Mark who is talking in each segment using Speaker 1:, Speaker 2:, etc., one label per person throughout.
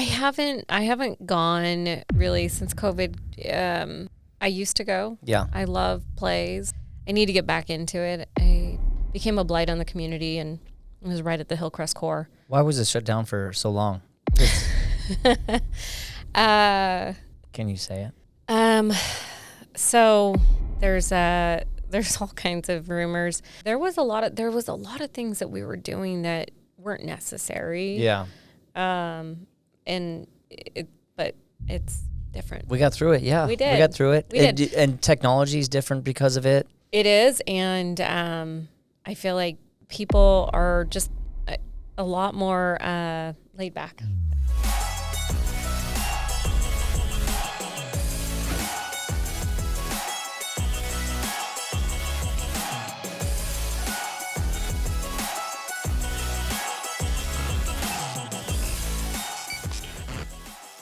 Speaker 1: haven't gone really since COVID. I used to go.
Speaker 2: Yeah.
Speaker 1: I love plays. I need to get back into it. I became a blight on the community and was right at the Hillcrest core.
Speaker 2: Why was it shut down for so long? Can you say it?
Speaker 1: So there's all kinds of rumors. There was a lot of things that we were doing that weren't necessary.
Speaker 2: Yeah.
Speaker 1: But it's different.
Speaker 2: We got through it. Yeah.
Speaker 1: We did.
Speaker 2: We got through it.
Speaker 1: We did.
Speaker 2: And technology is different because of it.
Speaker 1: It is. And I feel like people are just a lot more laid back.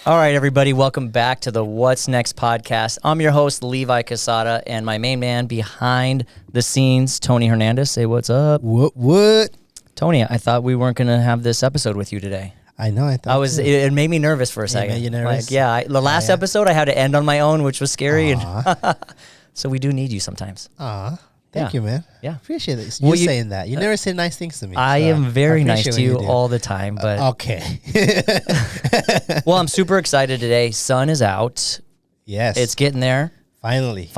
Speaker 2: All right, everybody, welcome back to the What's Next podcast. I'm your host, Levi Casada, and my main man behind the scenes, Tony Hernandez. Say what's up.
Speaker 3: What?
Speaker 2: Tony, I thought we weren't going to have this episode with you today.
Speaker 3: I know.
Speaker 2: It made me nervous for a second.
Speaker 3: Made you nervous?
Speaker 2: Like, the last episode I had to end on my own, which was scary. And so we do need you sometimes.
Speaker 3: Thank you, man.
Speaker 2: Yeah.
Speaker 3: Appreciate it. You saying that. You never say nice things to me.
Speaker 2: I am very nice to you all the time. But
Speaker 3: okay.
Speaker 2: Well, I'm super excited today. Sun is out.
Speaker 3: Yes.
Speaker 2: It's getting there.
Speaker 3: Finally.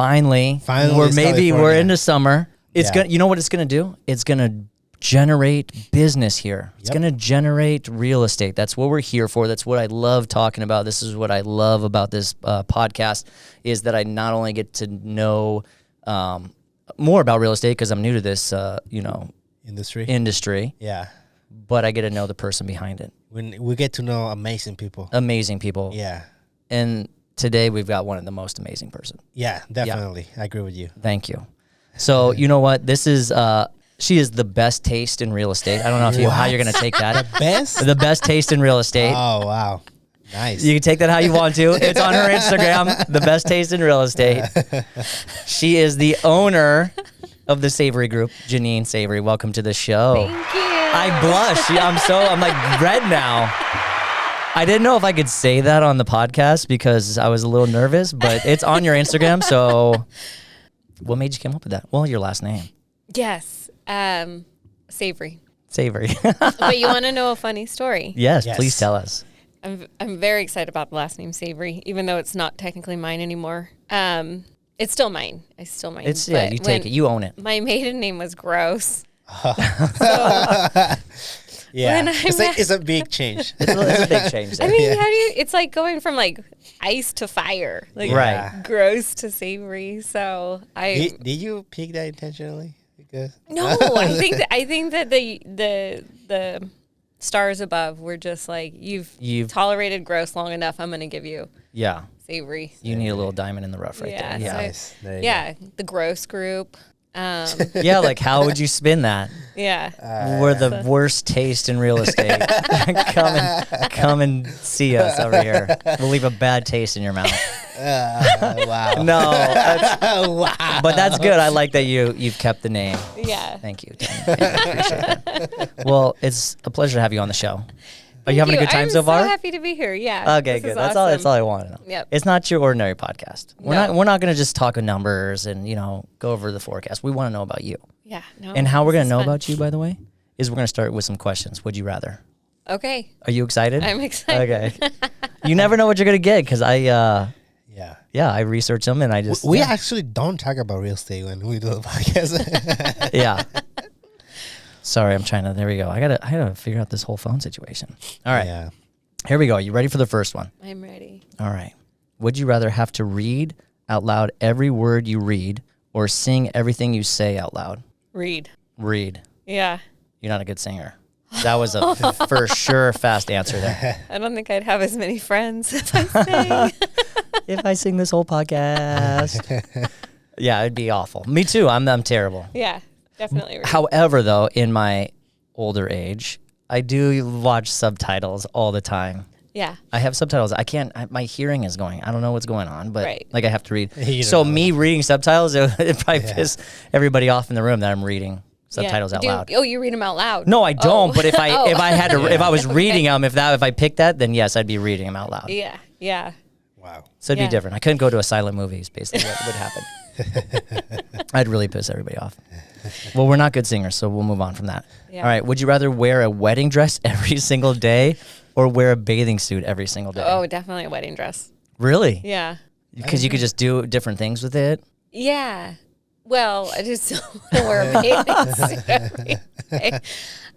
Speaker 2: We're into summer. It's
Speaker 3: Yeah.
Speaker 2: gonna. You know what it's gonna do? It's gonna generate business here. It's gonna generate real estate. That's what we're here for. That's what I love talking about. This is what I love about this podcast is that I not only get to know more about real estate because I'm new to this, industry.
Speaker 3: Yeah.
Speaker 2: But I get to know the person behind it.
Speaker 3: When we get to know amazing people.
Speaker 2: Amazing people.
Speaker 3: Yeah.
Speaker 2: And today we've got one of the most amazing person.
Speaker 3: Yeah, definitely. I agree with you.
Speaker 2: Thank you. So you know what? This is she is the best taste in real estate. I don't know how you're gonna take that.
Speaker 3: The best?
Speaker 2: The best taste in real estate.
Speaker 3: Oh, wow. Nice.
Speaker 2: You can take that how you want to. It's on her Instagram, the best taste in real estate. She is the owner of the Savory Group, Jeannine Savory. Welcome to the show.
Speaker 1: Thank you.
Speaker 2: I blush. I'm like red now. I didn't know if I could say that on the podcast because I was a little nervous, but it's on your Instagram. So what made you come up with that? Well, your last name.
Speaker 1: Yes. Savory.
Speaker 2: Savory.
Speaker 1: But you want to know a funny story?
Speaker 2: Yes, please tell us.
Speaker 1: I'm very excited about the last name Savory, even though it's not technically mine anymore. It's still mine. It's still mine.
Speaker 2: You take it. You own it.
Speaker 1: My maiden name was Gross.
Speaker 3: Yeah. It's a big change.
Speaker 2: It's a big change there.
Speaker 1: I mean, it's like going from like ice to fire. Like
Speaker 2: Right.
Speaker 1: Gross to Savory. So
Speaker 3: Did you pick that intentionally? Because
Speaker 1: No, I think that the stars above were just like, you've tolerated Gross long enough. I'm going to give you Savory.
Speaker 2: You need a little diamond in the rough right there. Yeah.
Speaker 3: Nice. There you go.
Speaker 1: The Gross group.
Speaker 2: Yeah, like how would you spin that?
Speaker 1: Yeah.
Speaker 2: We're the worst taste in real estate. Come and see us over here. We'll leave a bad taste in your mouth.
Speaker 3: Wow.
Speaker 2: No.
Speaker 3: Wow.
Speaker 2: But that's good. I like that you've kept the name.
Speaker 1: Yeah.
Speaker 2: Thank you, Tim. I appreciate that. Well, it's a pleasure to have you on the show. Are you having a good time so far?
Speaker 1: I'm so happy to be here. Yeah.
Speaker 2: Okay, good. That's all I want to know.
Speaker 1: Yep.
Speaker 2: It's not your ordinary podcast. We're not going to just talk numbers and, go over the forecast. We want to know about you.
Speaker 1: Yeah. No.
Speaker 2: And how we're going to know about you, by the way, is we're going to start with some questions. Would you rather?
Speaker 1: Okay.
Speaker 2: Are you excited?
Speaker 1: I'm excited.
Speaker 2: Okay. You never know what you're going to get because I research them and I just
Speaker 3: We actually don't talk about real estate when we do the podcast.
Speaker 2: Yeah. Sorry, there we go. I gotta figure out this whole phone situation. All right.
Speaker 3: Yeah.
Speaker 2: Here we go. You ready for the first one?
Speaker 1: I'm ready.
Speaker 2: All right. Would you rather have to read out loud every word you read or sing everything you say out loud?
Speaker 1: Read.
Speaker 2: You're
Speaker 1: Yeah.
Speaker 2: not a good singer. That was a for sure fast answer there.
Speaker 1: I don't think I'd have as many friends if I sang.
Speaker 2: If I sing this whole podcast. Yeah, it'd be awful. Me too. I'm terrible.
Speaker 1: Yeah, definitely. Read.
Speaker 2: However, though, in my older age, I do watch subtitles all the time.
Speaker 1: Yeah.
Speaker 2: I have subtitles. I can't, my hearing is going. I don't know what's going on, but
Speaker 1: Right.
Speaker 2: like I have to read. So me reading subtitles, it probably piss everybody off in the room that I'm reading subtitles out loud.
Speaker 1: Oh, you read them out loud?
Speaker 2: No, I don't. But if I had to, if I was reading them, if I picked that, then yes, I'd be reading them out loud.
Speaker 1: Yeah.
Speaker 3: Wow.
Speaker 2: So it'd be different. I couldn't go to a silent movie. Is basically what would happen. I'd really piss everybody off. Well, we're not good singers, so we'll move on from that. Yeah. All right. Would you rather wear a wedding dress every single day or wear a bathing suit every single day?
Speaker 1: Oh, definitely a wedding dress.
Speaker 2: Really?
Speaker 1: Yeah.
Speaker 2: Because you could just do different things with it?
Speaker 1: Yeah. Well, I just don't want to wear a bathing suit every day.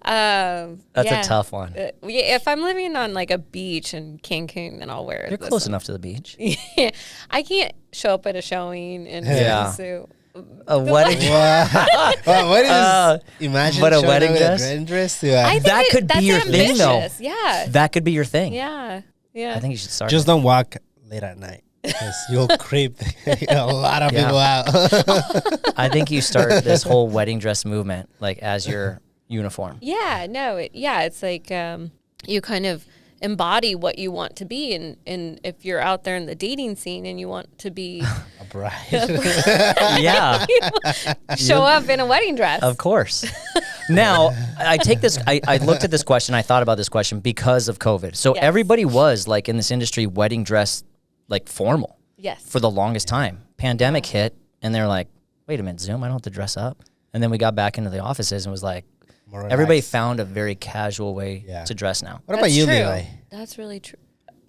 Speaker 2: That's a tough one.
Speaker 1: If I'm living on like a beach in Cancun, then I'll wear it.
Speaker 2: You're close enough to the beach.
Speaker 1: I can't show up at a showing in a suit.
Speaker 2: A wedding
Speaker 3: dress? What is imagine
Speaker 2: but a wedding dress?
Speaker 3: Wedding dress
Speaker 2: that could be your thing, though.
Speaker 1: Yeah.
Speaker 2: That could be your thing.
Speaker 1: Yeah.
Speaker 2: I think you should start.
Speaker 3: Just don't walk late at night. Because you'll creep a lot of people out.
Speaker 2: I think you start this whole wedding dress movement like as your uniform.
Speaker 1: Yeah, no, it's like you kind of embody what you want to be, and if you're out there in the dating scene and you want to be
Speaker 3: a bride,
Speaker 1: show up in a wedding dress.
Speaker 2: Of course. Now, I take this. I looked at this question. I thought about this question because of COVID. So everybody was like in this industry wedding dress. Like formal.
Speaker 1: Yes.
Speaker 2: For the longest time. Pandemic hit and they're like, wait a minute, Zoom, I don't have to dress up. And then we got back into the offices and was like, everybody found a very casual way to dress now.
Speaker 3: What about you, Levi?
Speaker 1: That's really true.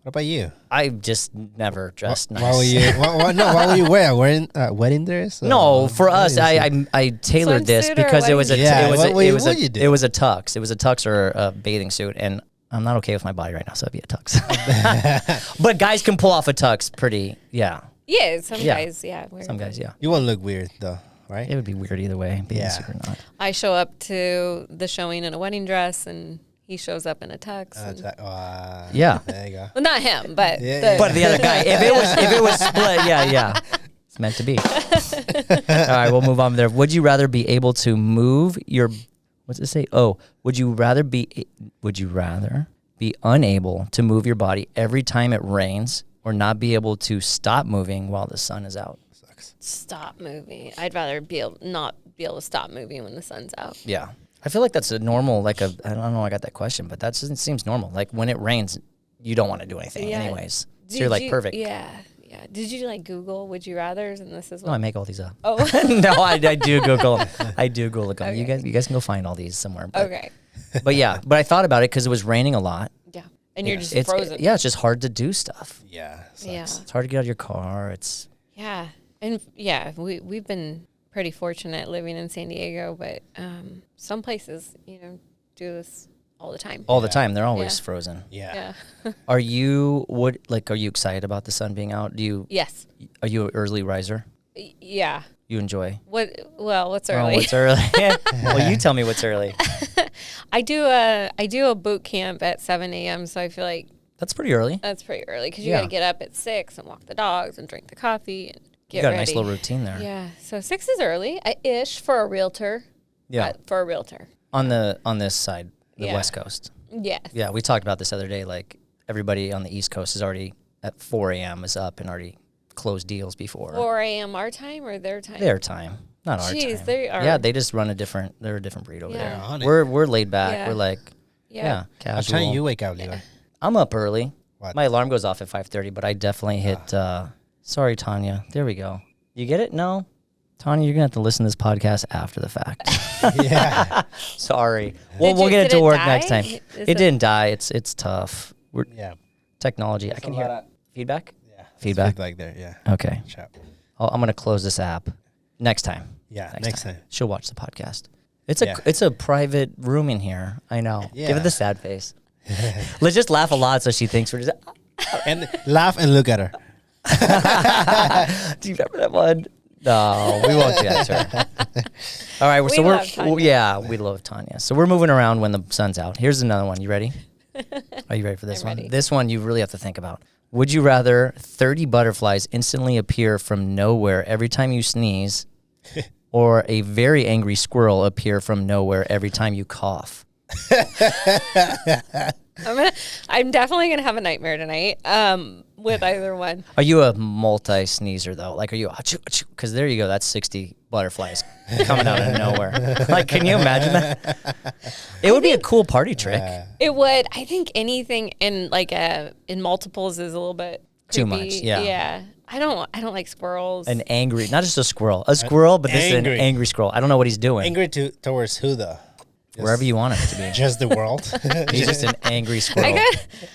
Speaker 3: What about you?
Speaker 2: I just never dressed nice.
Speaker 3: Why were you? Why were you wearing wedding dress?
Speaker 2: No, for us, I tailored this because it was a it was a tux. It was a tux or a bathing suit, and I'm not okay with my body right now, so it'd be a tux. But guys can pull off a tux pretty,
Speaker 1: Yeah, some guys,
Speaker 2: Some guys, yeah.
Speaker 3: You won't look weird, though, right?
Speaker 2: It would be weird either way, bathing suit or not.
Speaker 1: I show up to the showing in a wedding dress, and he shows up in a tux.
Speaker 2: Yeah.
Speaker 3: There you go.
Speaker 1: Well, not him, but
Speaker 2: but the other guy. If it was split, yeah. It's meant to be. All right, we'll move on there. Would you rather be able to move your... What's it say? Oh, would you rather be unable to move your body every time it rains or not be able to stop moving while the sun is out?
Speaker 3: Sucks.
Speaker 1: Stop moving. I'd rather not be able to stop moving when the sun's out.
Speaker 2: Yeah. I feel like that's a normal, I don't know I got that question, but that seems normal. Like when it rains, you don't want to do anything anyways. So you're like perfect.
Speaker 1: Yeah. Did you like Google would you rathers and this is what?
Speaker 2: No, I make all these up.
Speaker 1: Oh.
Speaker 2: No, I do Google. I do Google them. Okay. You guys can go find all these somewhere. But,
Speaker 1: okay.
Speaker 2: But I thought about it because it was raining a lot.
Speaker 1: Yeah. And you're just frozen.
Speaker 2: It's just hard to do stuff.
Speaker 3: Yeah. Sucks.
Speaker 1: Yeah.
Speaker 2: It's hard to get out of your car.
Speaker 1: Yeah. And we've been pretty fortunate living in San Diego, but some places, do this all the time.
Speaker 2: All the time. They're always frozen.
Speaker 3: Yeah.
Speaker 2: Are you excited about the sun being out?
Speaker 1: Yes.
Speaker 2: Are you an early riser?
Speaker 1: Yeah.
Speaker 2: You enjoy?
Speaker 1: What's early?
Speaker 2: Oh, what's early? Well, you tell me what's early.
Speaker 1: I do a boot camp at 7 a.m. So I feel like
Speaker 2: that's pretty early.
Speaker 1: That's pretty early because you got to get up at 6 and walk the dogs and drink the coffee and get ready.
Speaker 2: You got a nice little routine there.
Speaker 1: Yeah. So 6 is early, ish for a realtor.
Speaker 2: Yeah.
Speaker 1: For a realtor.
Speaker 2: On this side. The West Coast.
Speaker 1: Yes.
Speaker 2: Yeah, we talked about this the other day. Like everybody on the East Coast is already at 4 a.m. is up and already closed deals before.
Speaker 1: 4 a.m. our time or their time?
Speaker 2: Their time, not our time.
Speaker 1: They are.
Speaker 2: Yeah, they just run they're a different breed over there. We're laid back.
Speaker 1: Yeah.
Speaker 2: We're like, casual.
Speaker 3: What time you wake up, Levi?
Speaker 2: I'm up early.
Speaker 3: What?
Speaker 2: My alarm goes off at 5:30, but I definitely hit. Sorry, Tanya. There we go. You get it? No. Tanya, you're going to have to listen to this podcast after the fact.
Speaker 3: Yeah.
Speaker 2: Sorry. We'll get it to work next time. It didn't die. It's tough. Technology. I can hear feedback?
Speaker 3: Yeah.
Speaker 2: Feedback
Speaker 3: there, yeah.
Speaker 2: Okay. I'm going to close this app next time.
Speaker 3: Yeah, next time.
Speaker 2: She'll watch the podcast. It's a private room in here. I know. Yeah. Give it the sad face. Let's just laugh a lot so she thinks we're just...
Speaker 3: And laugh and look at her.
Speaker 2: Do you remember that one? No, we won't do that to her. All right, we love Tanya. So we're moving around when the sun's out. Here's another one. You ready? Are you ready for this one?
Speaker 1: Ready.
Speaker 2: This one you really have to think about. Would you rather 30 butterflies instantly appear from nowhere every time you sneeze, or a very angry squirrel appear from nowhere every time you cough?
Speaker 1: I'm definitely gonna have a nightmare tonight. with either one.
Speaker 2: Are you a multi-sneezer though? Like, are you because there you go, that's 60 butterflies coming out of nowhere. Like, can you imagine that? It would be a cool party trick.
Speaker 1: It would. I think anything in like in multiples is a little bit creepy.
Speaker 2: Too much. Yeah.
Speaker 1: I don't like squirrels.
Speaker 2: An angry, not just a squirrel, but this is an angry squirrel. I don't know what he's doing.
Speaker 3: Angry towards who though?
Speaker 2: Wherever you want it to be.
Speaker 3: Just the world.
Speaker 2: He's just an angry squirrel.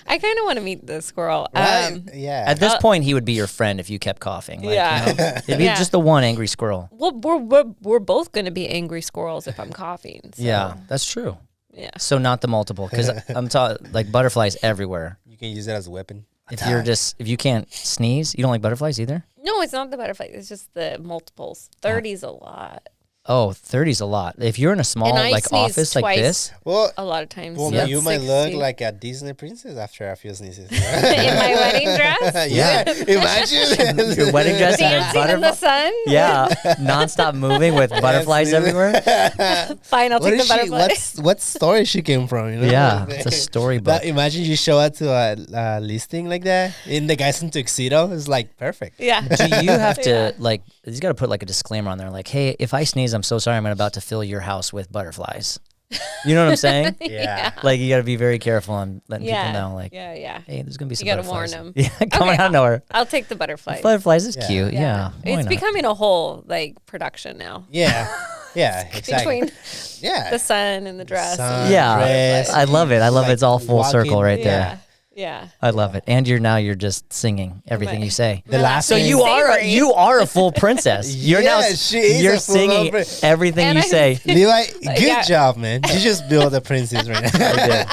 Speaker 1: I kind of want to meet the squirrel.
Speaker 3: Yeah.
Speaker 2: At this point, he would be your friend if you kept coughing. Like,
Speaker 1: yeah.
Speaker 2: You know, it'd be just the one angry squirrel.
Speaker 1: Well, we're both going to be angry squirrels if I'm coughing. So.
Speaker 2: Yeah, that's true.
Speaker 1: Yeah.
Speaker 2: So not the multiple, because I'm talking like butterflies everywhere.
Speaker 3: You can use it as a weapon.
Speaker 2: If you can't sneeze, you don't like butterflies either?
Speaker 1: No, it's not the butterfly. It's just the multiples. 30's a lot.
Speaker 2: Oh, 30's a lot. If you're in a small like office like this,
Speaker 3: well,
Speaker 1: a lot of times.
Speaker 3: Well, you might look like a Disney princess after a few sneezes.
Speaker 1: In my wedding dress.
Speaker 3: Yeah, imagine
Speaker 2: your wedding dress
Speaker 1: dancing in the sun.
Speaker 2: Yeah, nonstop moving with butterflies everywhere.
Speaker 1: Fine, I'll take the butterfly.
Speaker 3: What story she came from? You know?
Speaker 2: Yeah, it's a storybook.
Speaker 3: Imagine you show up to a listing like that, and the guy's in tuxedo. It's like perfect.
Speaker 1: Yeah.
Speaker 2: Do you have to like? He's got to put like a disclaimer on there, like, "Hey, if I sneeze, I'm so sorry. I'm about to fill your house with butterflies." You know what I'm saying?
Speaker 3: Yeah.
Speaker 2: Like, you got to be very careful on letting people know, like,
Speaker 1: yeah.
Speaker 2: hey, there's gonna be some
Speaker 1: You got to
Speaker 2: butterflies.
Speaker 1: warn them.
Speaker 2: Yeah, coming out of nowhere.
Speaker 1: I'll take the butterflies.
Speaker 2: Butterflies is cute. Yeah.
Speaker 1: It's becoming a whole like production now.
Speaker 3: Yeah. Yeah, exactly.
Speaker 1: Between the sun and the dress.
Speaker 2: Yeah, I love it. I love it. It's all full circle right there.
Speaker 1: Yeah.
Speaker 2: I love it. And you're just singing everything you say.
Speaker 3: The last
Speaker 2: So you are a full princess. You're now you're singing everything you say.
Speaker 3: Levi, good job, man. You just built a princess right now.
Speaker 2: I did.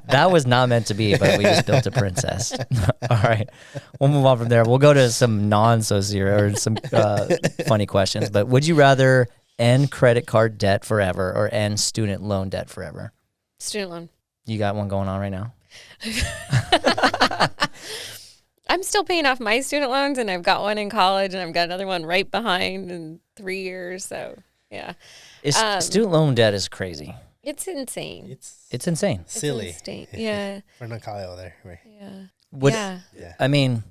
Speaker 2: That was not meant to be, but we just built a princess. All right. We'll move on from there. We'll go to some or some funny questions. But would you rather end credit card debt forever or end student loan debt forever?
Speaker 1: Student loan.
Speaker 2: You got one going on right now?
Speaker 1: I'm still paying off my student loans, and I've got one in college, and I've got another one right behind in 3 years. So, yeah.
Speaker 2: Student loan debt is crazy.
Speaker 1: It's insane.
Speaker 2: It's insane.
Speaker 3: Silly.
Speaker 1: It's insane. Yeah.
Speaker 3: We're not calling over there. Right.
Speaker 1: Yeah.
Speaker 3: Yeah.
Speaker 2: I mean,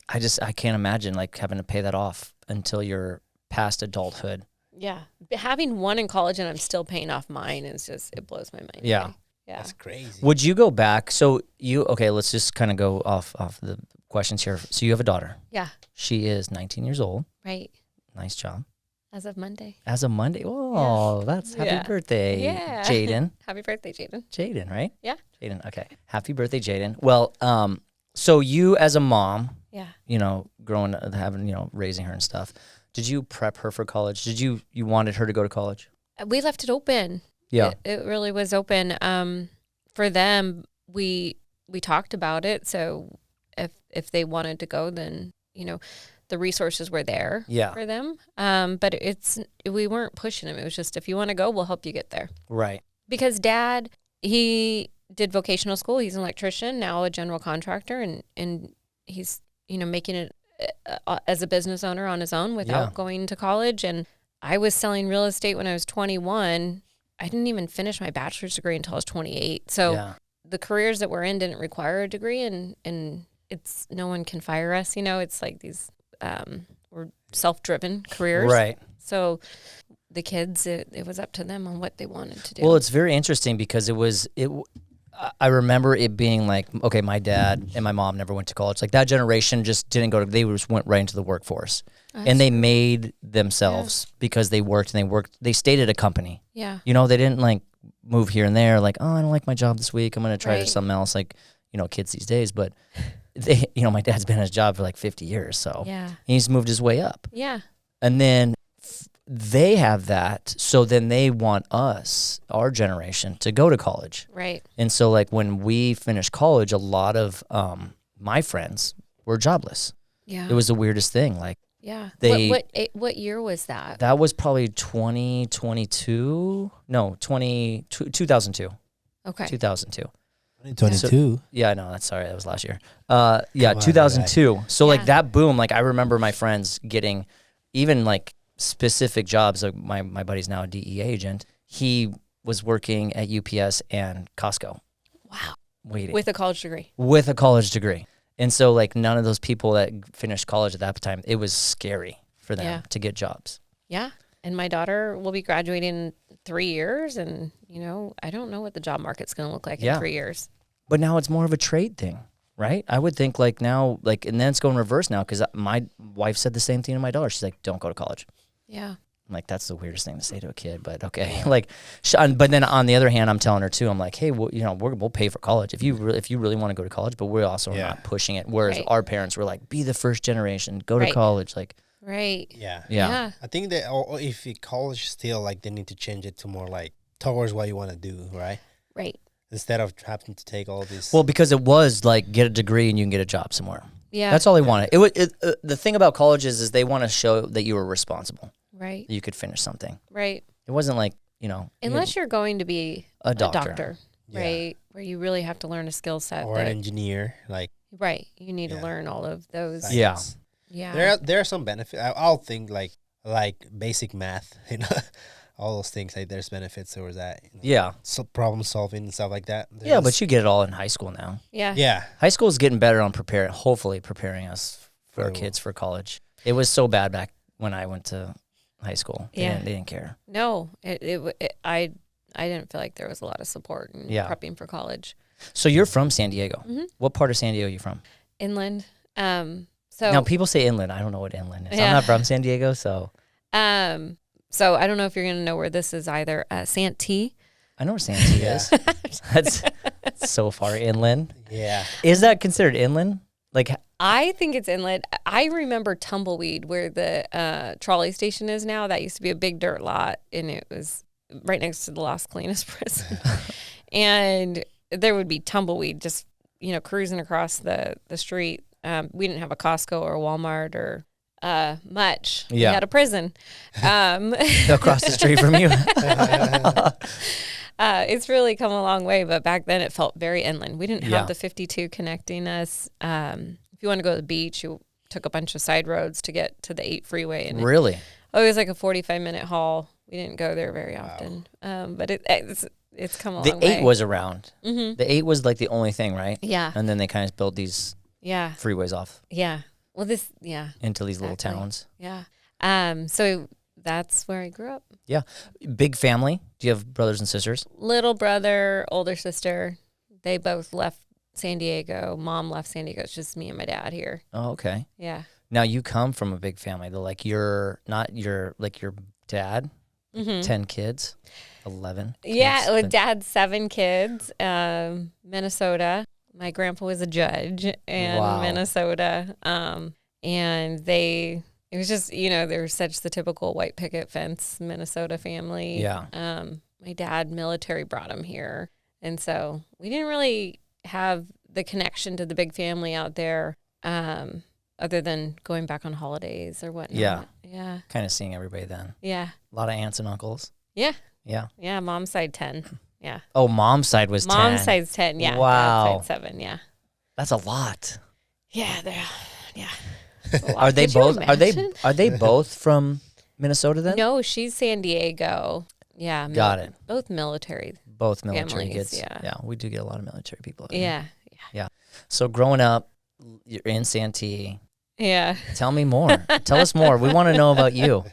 Speaker 2: I can't imagine like having to pay that off until you're past adulthood.
Speaker 1: Yeah. Having one in college and I'm still paying off mine is just, it blows my mind.
Speaker 2: Yeah.
Speaker 1: Yeah.
Speaker 3: That's crazy.
Speaker 2: Would you go back? So let's just kind of go off the questions here. So you have a daughter.
Speaker 1: Yeah.
Speaker 2: She is 19 years old.
Speaker 1: Right.
Speaker 2: Nice job.
Speaker 1: As of Monday.
Speaker 2: Oh, that's happy birthday, Jaden.
Speaker 1: Happy birthday, Jaden.
Speaker 2: Jaden, right?
Speaker 1: Yeah.
Speaker 2: Jaden, okay. Happy birthday, Jaden. Well, so you as a mom, raising her and stuff, did you prep her for college? Did you wanted her to go to college?
Speaker 1: We left it open.
Speaker 2: Yeah.
Speaker 1: It really was open. For them, we talked about it. So if they wanted to go, then, the resources were there for them. But we weren't pushing them. It was just, if you want to go, we'll help you get there.
Speaker 2: Right.
Speaker 1: Because Dad, he did vocational school. He's an electrician, now a general contractor, and he's, making it as a business owner on his own without going to college. And I was selling real estate when I was 21. I didn't even finish my bachelor's degree until I was 28. So the careers that we're in didn't require a degree, and it's, no one can fire us. It's like these, we're self-driven careers. Right. So the kids, it was up to them on what they wanted to do.
Speaker 2: Well, it's very interesting because I remember it being like, okay, my dad and my mom never went to college. Like that generation just didn't they just went right into the workforce. And they made themselves because they worked they stayed at a company.
Speaker 1: Yeah.
Speaker 2: They didn't like move here and there like, oh, I don't like my job this week. I'm going to try something else, like, kids these days. But they, my dad's been at his job for like 50 years. So he's moved his way up.
Speaker 1: Yeah.
Speaker 2: And then they have that. So then they want us, our generation, to go to college.
Speaker 1: Right.
Speaker 2: And so like when we finished college, a lot of my friends were jobless.
Speaker 1: Yeah.
Speaker 2: It was the weirdest thing. Like,
Speaker 1: yeah.
Speaker 2: What
Speaker 1: year was that?
Speaker 2: That was probably 2002. No, 2002. Okay. 2002.
Speaker 3: 2022.
Speaker 2: Yeah, no, that was last year. 2002. So like that boom, like I remember my friends getting even like specific jobs. Like my buddy's now a DE agent. He was working at UPS and Costco.
Speaker 1: Wow.
Speaker 2: Waiting.
Speaker 1: With a college degree.
Speaker 2: With a college degree. And so like none of those people that finished college at that time, it was scary for them
Speaker 1: Yeah.
Speaker 2: to get jobs.
Speaker 1: Yeah. And my daughter will be graduating in 3 years. And, you know, I don't know what the job market's going to look like in 3 years.
Speaker 2: But now it's more of a trade thing, right? I would think like now, like, and then it's going reverse now because my wife said the same thing to my daughter. She's like, don't go to college.
Speaker 1: Yeah.
Speaker 2: I'm like, that's the weirdest thing to say to a kid, but okay. Like, but then on the other hand, I'm telling her too. I'm like, hey, well, you know, we'll pay for college if you really want to go to college, but we're also not pushing it. Whereas our parents were like, be the first generation, go to college, like.
Speaker 1: Right.
Speaker 3: Yeah. I think that if college still like they need to change it to more like towards what you want to do, right?
Speaker 1: Right.
Speaker 3: Instead of having to take all these.
Speaker 2: Well, because it was like get a degree and you can get a job somewhere.
Speaker 1: Yeah.
Speaker 2: That's all they wanted. The thing about college is they want to show that you were responsible.
Speaker 1: Right.
Speaker 2: You could finish something.
Speaker 1: Right.
Speaker 2: It wasn't like, you know.
Speaker 1: Unless you're going to be
Speaker 2: a doctor.
Speaker 1: Right? Where you really have to learn a skill set.
Speaker 3: Or an engineer, like.
Speaker 1: Right. You need to learn all of those.
Speaker 3: Science.
Speaker 2: Yeah.
Speaker 1: Yeah.
Speaker 3: There are some benefits. I'll think like basic math, you know, all those things. Like there's benefits towards that. You know?
Speaker 2: Yeah.
Speaker 3: So problem solving and stuff like that.
Speaker 2: But you get it all in high school now.
Speaker 1: Yeah.
Speaker 3: Yeah.
Speaker 2: High school is getting better on hopefully preparing us for our kids for college. It was so bad back when I went to high school. They didn't care.
Speaker 1: No, I didn't feel like there was a lot of support in prepping for college.
Speaker 2: So you're from San Diego.
Speaker 1: Mm-hmm.
Speaker 2: What part of San Diego are you from?
Speaker 1: Inland. So
Speaker 2: now people say inland. I don't know what inland is. I'm not from San Diego, so.
Speaker 1: So I don't know if you're gonna know where this is either. Santee.
Speaker 2: I know where Santee is. That's so far inland.
Speaker 3: Yeah.
Speaker 2: Is that considered inland? Like
Speaker 1: I think it's inland. I remember Tumbleweed, where the trolley station is now. That used to be a big dirt lot, and it was right next to the Las Colinas prison. And there would be Tumbleweed just, you know, cruising across the street. We didn't have a Costco or a Walmart or much.
Speaker 2: Yeah.
Speaker 1: We had a prison.
Speaker 2: Across the street from you.
Speaker 1: It's really come a long way, but back then it felt very inland. We didn't have
Speaker 2: Yeah.
Speaker 1: the 52 connecting us. If you want to go to the beach, you took a bunch of side roads to get to the 8 freeway. And
Speaker 2: Really?
Speaker 1: it was like a 45-minute haul. We didn't go there very often. But it's come a long way.
Speaker 2: The 8 was around.
Speaker 1: Mm-hmm.
Speaker 2: The 8 was like the only thing, right?
Speaker 1: Yeah.
Speaker 2: And then they kind of built these freeways off
Speaker 1: Yeah. Well,
Speaker 2: into these little towns.
Speaker 1: Yeah. So that's where I grew up.
Speaker 2: Yeah. Big family. Do you have brothers and sisters?
Speaker 1: Little brother, older sister. They both left San Diego. Mom left San Diego. It's just me and my dad here.
Speaker 2: Oh, okay.
Speaker 1: Yeah.
Speaker 2: Now you come from a big family though. Like your dad, 10 kids, 11 kids.
Speaker 1: Yeah, with dad's 7 kids. Minnesota. My grandpa was a judge in Minnesota. And it was just, you know, they were such the typical white picket fence Minnesota family.
Speaker 2: Yeah.
Speaker 1: My dad, military, brought him here. And so we didn't really have the connection to the big family out there, other than going back on holidays or whatnot.
Speaker 2: Yeah.
Speaker 1: Yeah.
Speaker 2: Kind of seeing everybody then.
Speaker 1: Yeah.
Speaker 2: A lot of aunts and uncles.
Speaker 1: Yeah.
Speaker 2: Yeah.
Speaker 1: Yeah. Mom's side 10. Yeah.
Speaker 2: Oh, mom's side was 10.
Speaker 1: Mom's side's 10. Yeah.
Speaker 2: Wow.
Speaker 1: Dad's side 7. Yeah.
Speaker 2: That's a lot.
Speaker 1: Yeah. Yeah.
Speaker 2: Are they
Speaker 1: Could you
Speaker 2: both
Speaker 1: imagine?
Speaker 2: are they both from Minnesota then?
Speaker 1: No, she's San Diego. Yeah.
Speaker 2: Got it.
Speaker 1: Both military.
Speaker 2: Both military
Speaker 1: Families,
Speaker 2: kids.
Speaker 1: yeah.
Speaker 2: We do get a lot of military people. Here.
Speaker 1: Yeah.
Speaker 2: Yeah. So growing up, you're in Santee.
Speaker 1: Yeah.
Speaker 2: Tell me more. Tell us more. We want to know about you.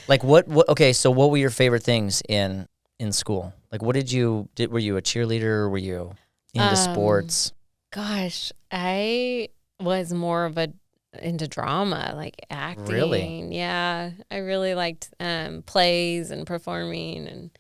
Speaker 2: Like what okay, so what were your favorite things in school? Like what were you a cheerleader? Were you into sports?
Speaker 1: Gosh, I was more of into drama, like acting.
Speaker 2: Really?
Speaker 1: Yeah. I really liked plays and performing and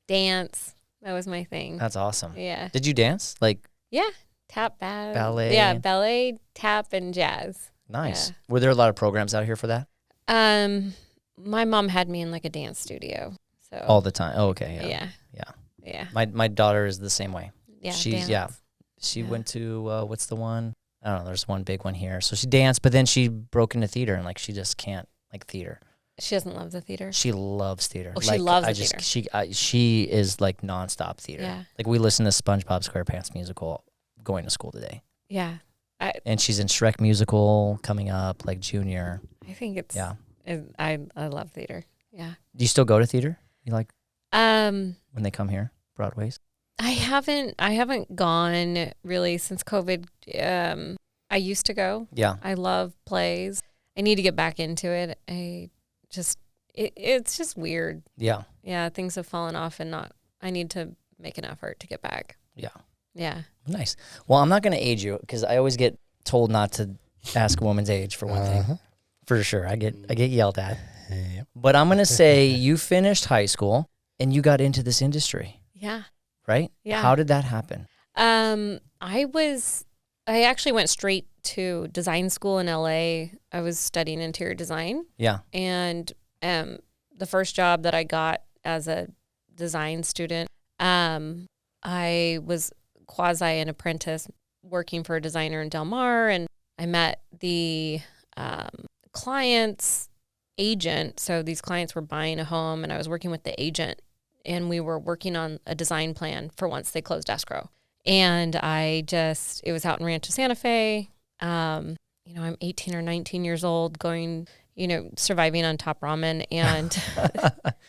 Speaker 1: dance. That was my thing.
Speaker 2: That's awesome.
Speaker 1: Yeah.
Speaker 2: Did you dance? Like
Speaker 1: Yeah. Tap,
Speaker 2: ballet?
Speaker 1: Yeah, ballet, tap, and jazz.
Speaker 2: Nice.
Speaker 1: Yeah.
Speaker 2: Were there a lot of programs out here for that?
Speaker 1: My mom had me in like a dance studio. So
Speaker 2: All the time. Oh, okay.
Speaker 1: yeah.
Speaker 2: Yeah.
Speaker 1: Yeah.
Speaker 2: My daughter is the same way.
Speaker 1: Yeah.
Speaker 2: She's
Speaker 1: dance.
Speaker 2: She
Speaker 1: Yeah.
Speaker 2: went to what's the one? I don't know. There's one big one here. So she danced, but then she broke into theater, and like she just can't like theater.
Speaker 1: She doesn't love the theater.
Speaker 2: She loves theater.
Speaker 1: Oh, she
Speaker 2: like,
Speaker 1: loves
Speaker 2: I
Speaker 1: the
Speaker 2: just,
Speaker 1: theater.
Speaker 2: She is like nonstop theater.
Speaker 1: Yeah.
Speaker 2: Like we listen to SpongeBob SquarePants musical going to school today,
Speaker 1: Yeah.
Speaker 2: and she's in Shrek musical coming up, like junior.
Speaker 1: I think it's
Speaker 2: Yeah.
Speaker 1: I love theater. Yeah.
Speaker 2: Do you still go to theater? You like
Speaker 1: Um
Speaker 2: when they come here, I
Speaker 1: haven't gone really since COVID. I I used to go.
Speaker 2: Yeah.
Speaker 1: I love plays. I need to get back into it. It's just weird.
Speaker 2: Yeah.
Speaker 1: Yeah, things have fallen off and I need to make an effort to get back.
Speaker 2: Yeah.
Speaker 1: Yeah.
Speaker 2: Nice. Well, I'm not going to age you because I always get told not to ask a woman's age for one thing. For sure. I get yelled at.
Speaker 3: Yep.
Speaker 2: But I'm going to say you finished high school and you got into this industry.
Speaker 1: Yeah.
Speaker 2: Right?
Speaker 1: Yeah.
Speaker 2: How did that happen?
Speaker 1: I actually went straight to design school in LA. I was studying interior design.
Speaker 2: Yeah.
Speaker 1: And the first job that I got as a design student, I was quasi an apprentice working for a designer in Del Mar, and I met the client's agent. So these clients were buying a home, and I was working with the agent, and we were working on a design plan for once they closed escrow. And it was out in Rancho Santa Fe. I'm 18 or 19 years old, going, surviving on top ramen and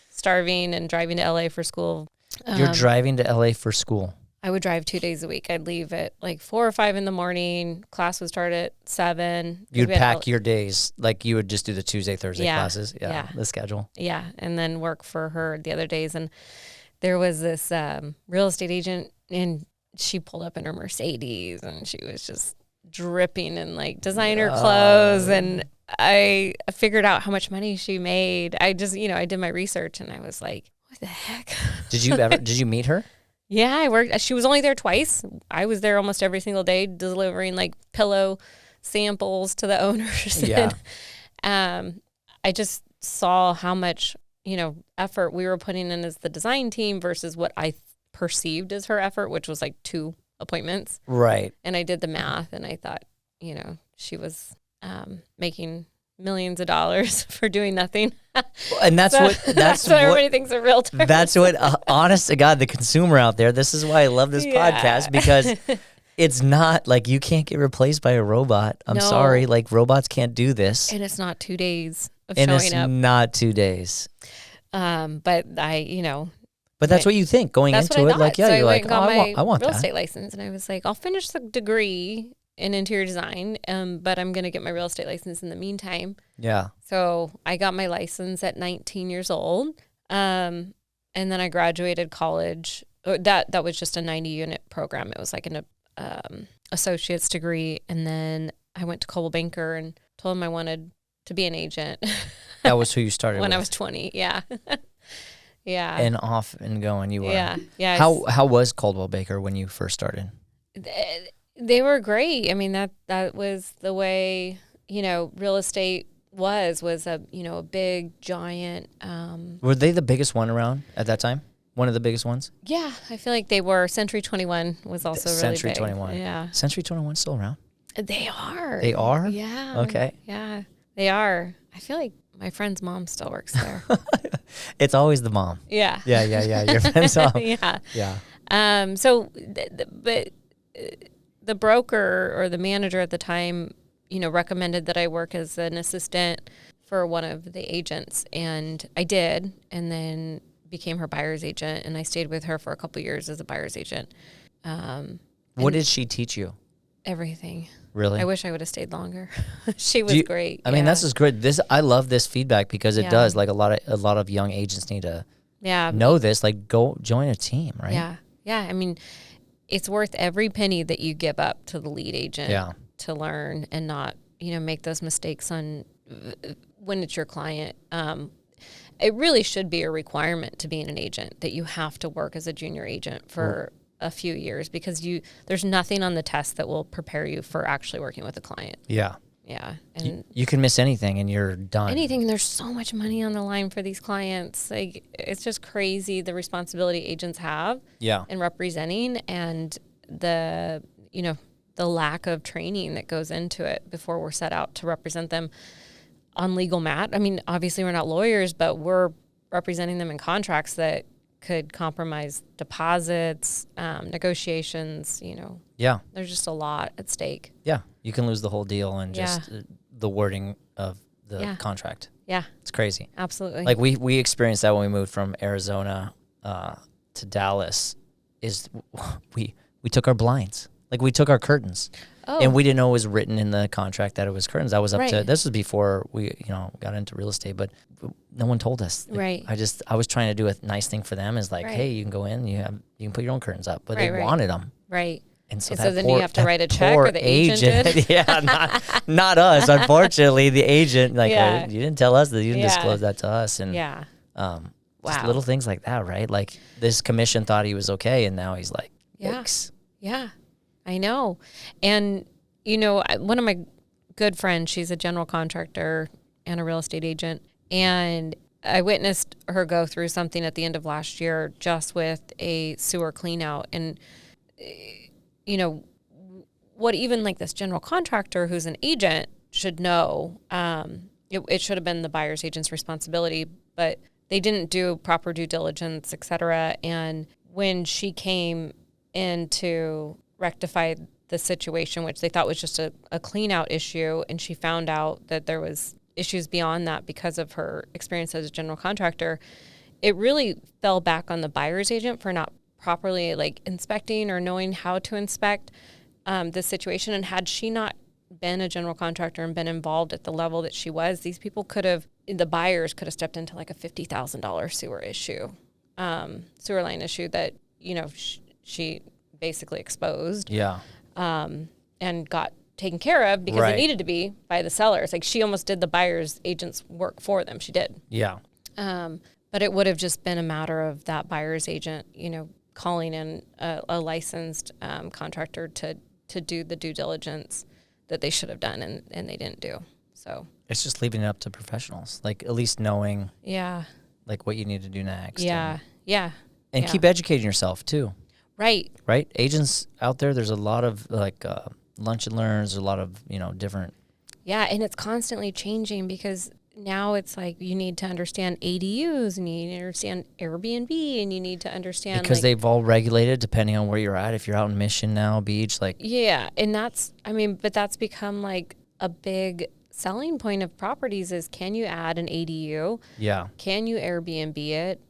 Speaker 1: starving and driving to LA for school.
Speaker 2: You're driving to LA for school.
Speaker 1: I would drive 2 days a week. I'd leave at like 4 or 5 in the morning. Class would start at 7.
Speaker 2: You'd pack your days, like you would just do the Tuesday, Thursday classes.
Speaker 1: Yeah.
Speaker 2: The schedule.
Speaker 1: Yeah. And then work for her the other days. And there was this real estate agent, and she pulled up in her Mercedes, and she was just dripping in like designer clothes. And I figured out how much money she made. I just, I did my research, and I was like, what the heck?
Speaker 2: Did you meet her?
Speaker 1: Yeah, I worked. She was only there twice. I was there almost every single day delivering like pillow samples to the owners.
Speaker 2: Yeah.
Speaker 1: And, I just saw how much, effort we were putting in as the design team versus what I perceived as her effort, which was like 2 appointments.
Speaker 2: Right.
Speaker 1: And I did the math, and I thought, she was making millions of dollars for doing nothing.
Speaker 2: And that's what
Speaker 1: everybody thinks a realtor.
Speaker 2: That's what, honest to God, the consumer out there, this is why I love this podcast, because it's not like you can't get replaced by a robot. I'm sorry, like robots can't do this.
Speaker 1: And it's not 2 days of
Speaker 2: and
Speaker 1: showing
Speaker 2: it's
Speaker 1: up.
Speaker 2: not 2 days.
Speaker 1: But
Speaker 2: But that's what you think going into it. Like, yeah,
Speaker 1: so
Speaker 2: you're like,
Speaker 1: I want
Speaker 2: that.
Speaker 1: Real estate license, and I was like, I'll finish the degree in interior design, but I'm going to get my real estate license in the meantime.
Speaker 2: Yeah.
Speaker 1: So I got my license at 19 years old, and then I graduated college. That was just a 90-unit program. It was like an associate's degree, and then I went to Coldwell Banker and told them I wanted to be an agent.
Speaker 2: That was who you started
Speaker 1: when
Speaker 2: with.
Speaker 1: I was 20. Yeah. Yeah.
Speaker 2: And off and going you were.
Speaker 1: Yeah. Yeah.
Speaker 2: How was Coldwell Banker when you first started?
Speaker 1: They were great. I mean, that was the way, real estate was a, a big giant.
Speaker 2: Were they the biggest one around at that time? One of the biggest ones?
Speaker 1: Yeah, I feel like they were. Century 21 was also really
Speaker 2: Century
Speaker 1: big.
Speaker 2: 21.
Speaker 1: Yeah.
Speaker 2: Century 21 still around?
Speaker 1: They are.
Speaker 2: They are?
Speaker 1: Yeah.
Speaker 2: Okay.
Speaker 1: Yeah, they are. I feel like my friend's mom still works there.
Speaker 2: It's always the mom.
Speaker 1: Yeah.
Speaker 2: Yeah. Your friend's mom.
Speaker 1: Yeah.
Speaker 2: Yeah.
Speaker 1: So, but the broker or the manager at the time, recommended that I work as an assistant for one of the agents, and I did, and then became her buyer's agent, and I stayed with her for a couple years as a buyer's agent.
Speaker 2: What did she teach you?
Speaker 1: Everything.
Speaker 2: Really?
Speaker 1: I wish I would have stayed longer. She was great.
Speaker 2: I mean, that's just great. I love this feedback because it does. Like a lot of young agents need to know this. Like, go join a team, right?
Speaker 1: Yeah. Yeah. I mean, it's worth every penny that you give up to the lead agent to learn and not, make those mistakes when it's your client. It really should be a requirement to being an agent that you have to work as a junior agent for a few years, because there's nothing on the test that will prepare you for actually working with a client.
Speaker 2: Yeah.
Speaker 1: Yeah. And
Speaker 2: you can miss anything and you're done.
Speaker 1: Anything. And there's so much money on the line for these clients. Like, it's just crazy the responsibility agents have in representing, and the lack of training that goes into it before we're set out to represent them on legal mat. I mean, obviously we're not lawyers, but we're representing them in contracts that could compromise deposits, negotiations,
Speaker 2: Yeah.
Speaker 1: There's just a lot at stake.
Speaker 2: Yeah. You can lose the whole deal and just the wording of the contract.
Speaker 1: Yeah.
Speaker 2: It's crazy.
Speaker 1: Absolutely.
Speaker 2: Like we experienced that when we moved from Arizona to Dallas, is we took our blinds. Like we took our curtains.
Speaker 1: Oh.
Speaker 2: And we didn't know it was written in the contract that it was curtains. I was up
Speaker 1: Right.
Speaker 2: to, this was before we, got into real estate, but no one told us.
Speaker 1: Right.
Speaker 2: I was trying to do a nice thing for them is like,
Speaker 1: Right.
Speaker 2: hey, you can go in, you can put your own curtains up, but
Speaker 1: Right,
Speaker 2: they
Speaker 1: right.
Speaker 2: wanted them.
Speaker 1: Right.
Speaker 2: And so,
Speaker 1: then you have to write a check, or the agent did?
Speaker 2: Yeah, not us. Unfortunately, the agent, like,
Speaker 1: Yeah.
Speaker 2: you didn't tell us that, you didn't
Speaker 1: Yeah.
Speaker 2: disclose that to us. And
Speaker 1: Yeah.
Speaker 2: just
Speaker 1: Wow.
Speaker 2: little things like that, right? Like this commission thought he was okay, and now he's like,
Speaker 1: Yeah.
Speaker 2: yikes.
Speaker 1: Yeah, I know. And, one of my good friends, she's a general contractor and a real estate agent. And I witnessed her go through something at the end of last year just with a sewer clean out. And, what even like this general contractor who's an agent should know, it should have been the buyer's agent's responsibility, but they didn't do proper due diligence, et cetera. And when she came in to rectify the situation, which they thought was just a clean out issue, and she found out that there was issues beyond that because of her experience as a general contractor, it really fell back on the buyer's agent for not properly like inspecting or knowing how to inspect the situation. And had she not been a general contractor and been involved at the level that she was, these people the buyers could have stepped into like a $50,000 sewer line issue that, she basically exposed.
Speaker 2: Yeah.
Speaker 1: And got taken care of because
Speaker 2: Right.
Speaker 1: it needed to be by the sellers. Like she almost did the buyer's agent's work for them. She did.
Speaker 2: Yeah.
Speaker 1: But it would have just been a matter of that buyer's agent, calling in a licensed contractor to do the due diligence that they should have done and they didn't do. So
Speaker 2: It's just leaving it up to professionals, like at least knowing
Speaker 1: yeah.
Speaker 2: like what you need to do next.
Speaker 1: Yeah. Yeah.
Speaker 2: And
Speaker 1: Yeah.
Speaker 2: keep educating yourself too.
Speaker 1: Right.
Speaker 2: Right? Agents out there, there's a lot of like lunch and learns, a lot of, different.
Speaker 1: Yeah. And it's constantly changing because now it's like you need to understand ADUs and you need to understand Airbnb and you need to understand
Speaker 2: Because they've all regulated depending on where you're at. If you're out in Mission now, Beach, like.
Speaker 1: Yeah. And but that's become like a big selling point of properties is, can you add an ADU?
Speaker 2: Yeah.
Speaker 1: Can you Airbnb it?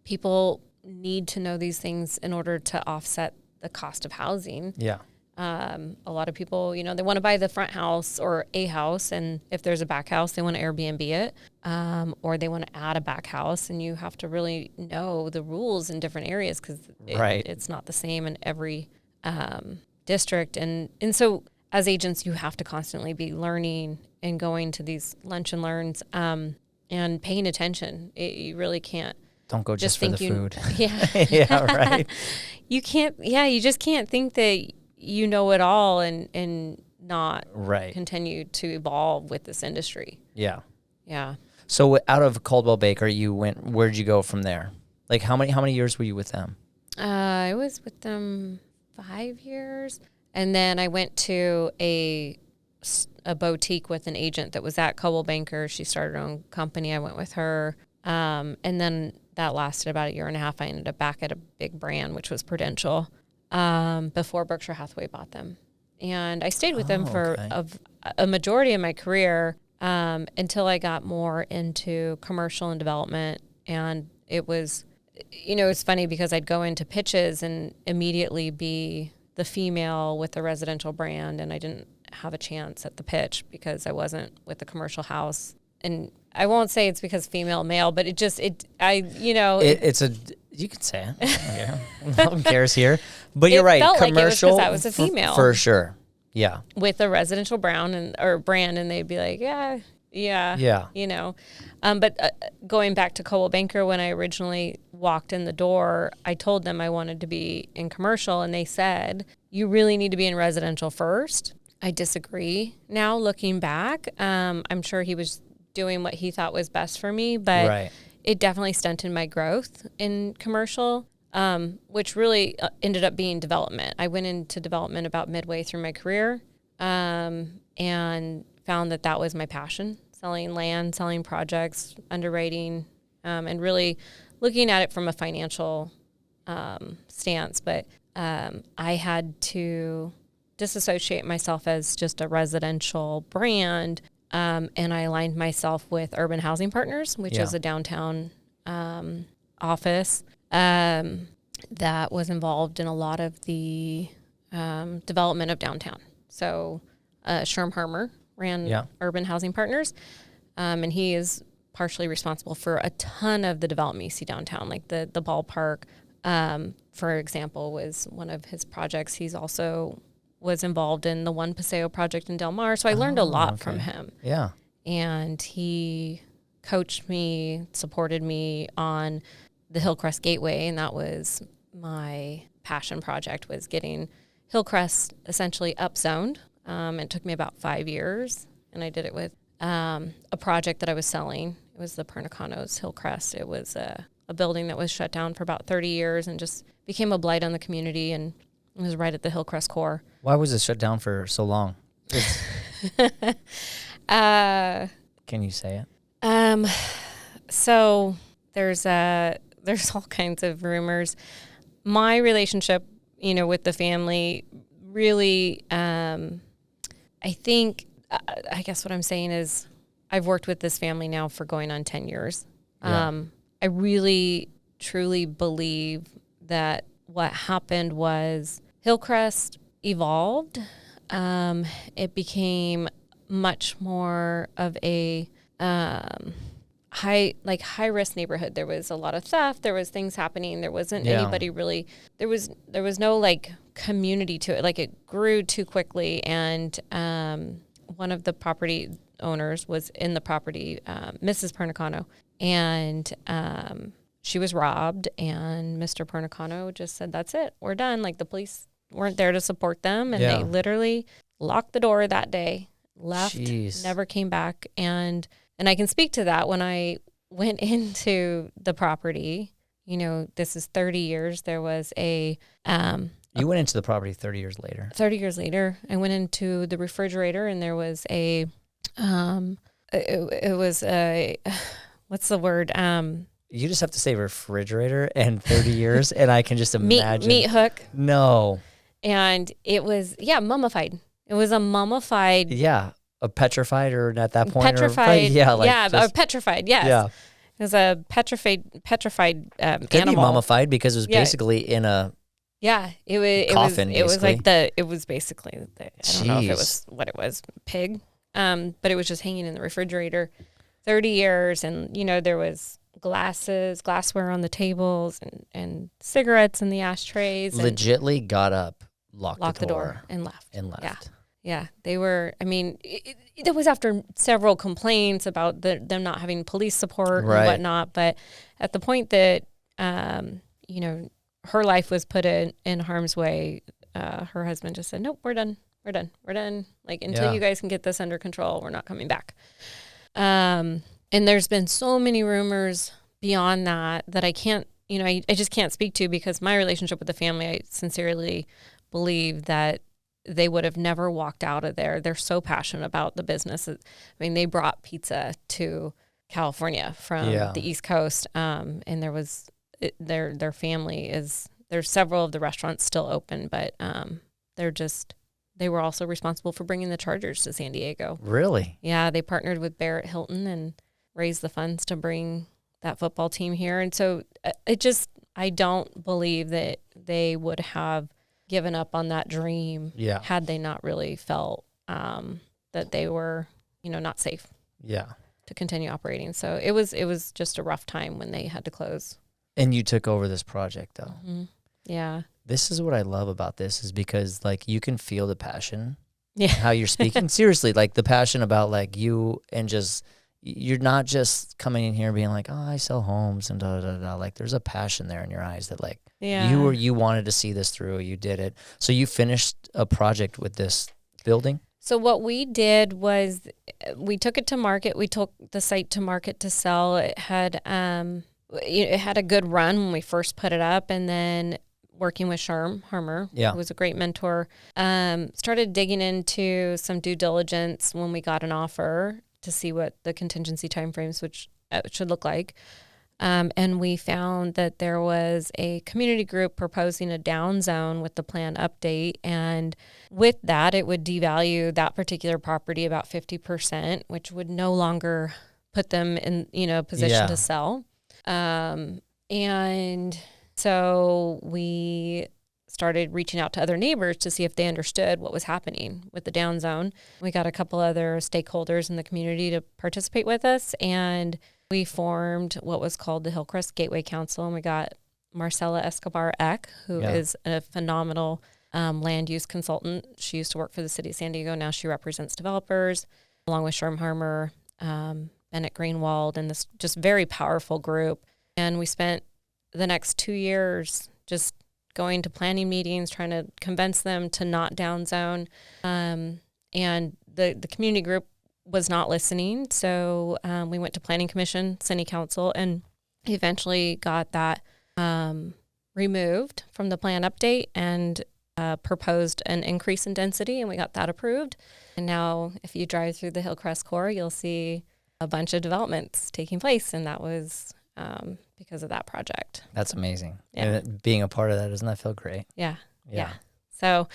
Speaker 1: People need to know these things in order to offset the cost of housing.
Speaker 2: Yeah.
Speaker 1: A lot of people, they want to buy the front house or a house, and if there's a back house, they want to Airbnb it, or they want to add a back house, and you have to really know the rules in different areas because it's not the same in every district. And so as agents, you have to constantly be learning and going to these lunch and learns and paying attention. You really can't.
Speaker 2: Don't go just for the food.
Speaker 1: Yeah.
Speaker 2: Yeah, right.
Speaker 1: You just can't think that you know it all and not continue to evolve with this industry.
Speaker 2: Yeah.
Speaker 1: Yeah.
Speaker 2: So out of Caldwell Baker, where'd you go from there? Like how many years were you with them?
Speaker 1: I was with them 5 years. And then I went to a boutique with an agent that was at Caldwell Banker. She started her own company. I went with her. And then that lasted about a year and a half. I ended up back at a big brand, which was Prudential, before Berkshire Hathaway bought them. And I stayed with them for a majority of my career until I got more into commercial and development. And it was, it's funny because I'd go into pitches and immediately be the female with the residential brand, and I didn't have a chance at the pitch because I wasn't with the commercial house. And I won't say it's because female, male, but you can say it.
Speaker 2: No one cares here. But you're right.
Speaker 1: Felt
Speaker 2: Commercial,
Speaker 1: like it was 'cause I was a female.
Speaker 2: For sure. Yeah.
Speaker 1: With a residential brand, and they'd be like, yeah. But going back to Coldwell Banker, when I originally walked in the door, I told them I wanted to be in commercial, and they said, you really need to be in residential first. I disagree now, looking back. I'm sure he was doing what he thought was best for me, but it definitely stunted my growth in commercial, which really ended up being development. I went into development about midway through my career and found that was my passion, selling land, selling projects, underwriting, and really looking at it from a financial stance. But I had to disassociate myself as just a residential brand. And I aligned myself with Urban Housing Partners, which is a downtown office that was involved in a lot of the development of downtown. So Sherm Harmer ran Urban Housing Partners, and he is partially responsible for a ton of the development you see downtown, like the ballpark, for example, was one of his projects. He's also was involved in the One Paseo project in Del Mar. So I learned a lot from him.
Speaker 2: Yeah.
Speaker 1: And he coached me, supported me on the Hillcrest Gateway. And that was my passion project, was getting Hillcrest essentially upzoned. It took me about 5 years. And I did it with a project that I was selling. It was the Pernicanos Hillcrest. It was a building that was shut down for about 30 years and just became a blight on the community. And it was right at the Hillcrest core.
Speaker 2: Why was it shut down for so long? Can you say it?
Speaker 1: So there's all kinds of rumors. My relationship, with the family really, I guess what I'm saying is I've worked with this family now for going on 10 years.
Speaker 2: Yeah.
Speaker 1: I really, truly believe that what happened was Hillcrest evolved. It became much more of a high risk neighborhood. There was a lot of theft. There was things happening. There wasn't anybody really. There was no community to it. Like, it grew too quickly, and one of the property owners was in the property, Mrs. Pernicano, and she was robbed. And Mr. Pernicano just said, "That's it. We're done." Like, the police weren't there to support them, and they literally locked the door that day, left, never came back. And I can speak to that. When I went into the property, this is 30 years. There was you
Speaker 2: went into the property 30 years later.
Speaker 1: 30 years later, I went into the refrigerator, and there was it was what's the word?
Speaker 2: You just have to say refrigerator and 30 years, and I can just imagine.
Speaker 1: Meat hook.
Speaker 2: No.
Speaker 1: And it was, mummified. It was a mummified.
Speaker 2: Yeah. A petrified, or at that point?
Speaker 1: Petrified.
Speaker 2: Or
Speaker 1: petrified, yes.
Speaker 2: Yeah.
Speaker 1: It was a petrified
Speaker 2: Could
Speaker 1: animal.
Speaker 2: be mummified because it was basically in a coffin,
Speaker 1: it was basically, I don't know if it was what it was, pig. But it was just hanging in the refrigerator 30 years. And, there was glassware on the tables, and cigarettes in the ashtrays.
Speaker 2: Legitly got up, locked the door,
Speaker 1: and left.
Speaker 2: Yeah.
Speaker 1: Yeah, they were, it was after several complaints about them not having police support and whatnot. But at the point that, her life was put in harm's way, her husband just said, "Nope, we're done. Like, until you guys can get this under control, we're not coming back." And there's been so many rumors beyond that I can't, I just can't speak to, because my relationship with the family, I sincerely believe that they would have never walked out of there. They're so passionate about the business. They brought pizza to California from the East Coast. And there was their family there's several of the restaurants still open, but they were also responsible for bringing the Chargers to San Diego.
Speaker 2: Really?
Speaker 1: Yeah, they partnered with Barrett Hilton and raised the funds to bring that football team here. And so I don't believe that they would have given up on that dream had they not really felt that they were, not safe to continue operating. So it was just a rough time when they had to close.
Speaker 2: And you took over this project, though.
Speaker 1: Mm-hmm. Yeah.
Speaker 2: This is what I love about this, is because, you can feel the passion.
Speaker 1: Yeah.
Speaker 2: How you're speaking. Seriously, the passion about, you, and just, you're not just coming in here being like, "Oh, I sell homes," and da da da. There's a passion there in your eyes that, you wanted to see this through. You did it. So you finished a project with this building?
Speaker 1: So what we did was we took it to market. We took the site to market to sell. It had a good run when we first put it up, and then working with Sherm Harmer, who was a great mentor, started digging into some due diligence when we got an offer to see what the contingency timeframes should look like. And we found that there was a community group proposing a down zone with the plan update. And with that, it would devalue that particular property about 50%, which would no longer put them in, position to sell. And so we started reaching out to other neighbors to see if they understood what was happening with the down zone. We got a couple other stakeholders in the community to participate with us, and we formed what was called the Hillcrest Gateway Council, and we got Marcela Escobar Eck, who is a phenomenal land use consultant. She used to work for the city of San Diego. Now she represents developers, along with Sherm Harmer, Bennett Greenwald, and this just very powerful group. And we spent the next 2 years just going to planning meetings, trying to convince them to not downzone. And the community group was not listening. So we went to Planning Commission, City Council, and eventually got that removed from the plan update and proposed an increase in density, and we got that approved. And now if you drive through the Hillcrest core, you'll see a bunch of developments taking place, and that was because of that project.
Speaker 2: That's amazing.
Speaker 1: Yeah.
Speaker 2: And being a part of that, doesn't that feel great?
Speaker 1: Yeah. So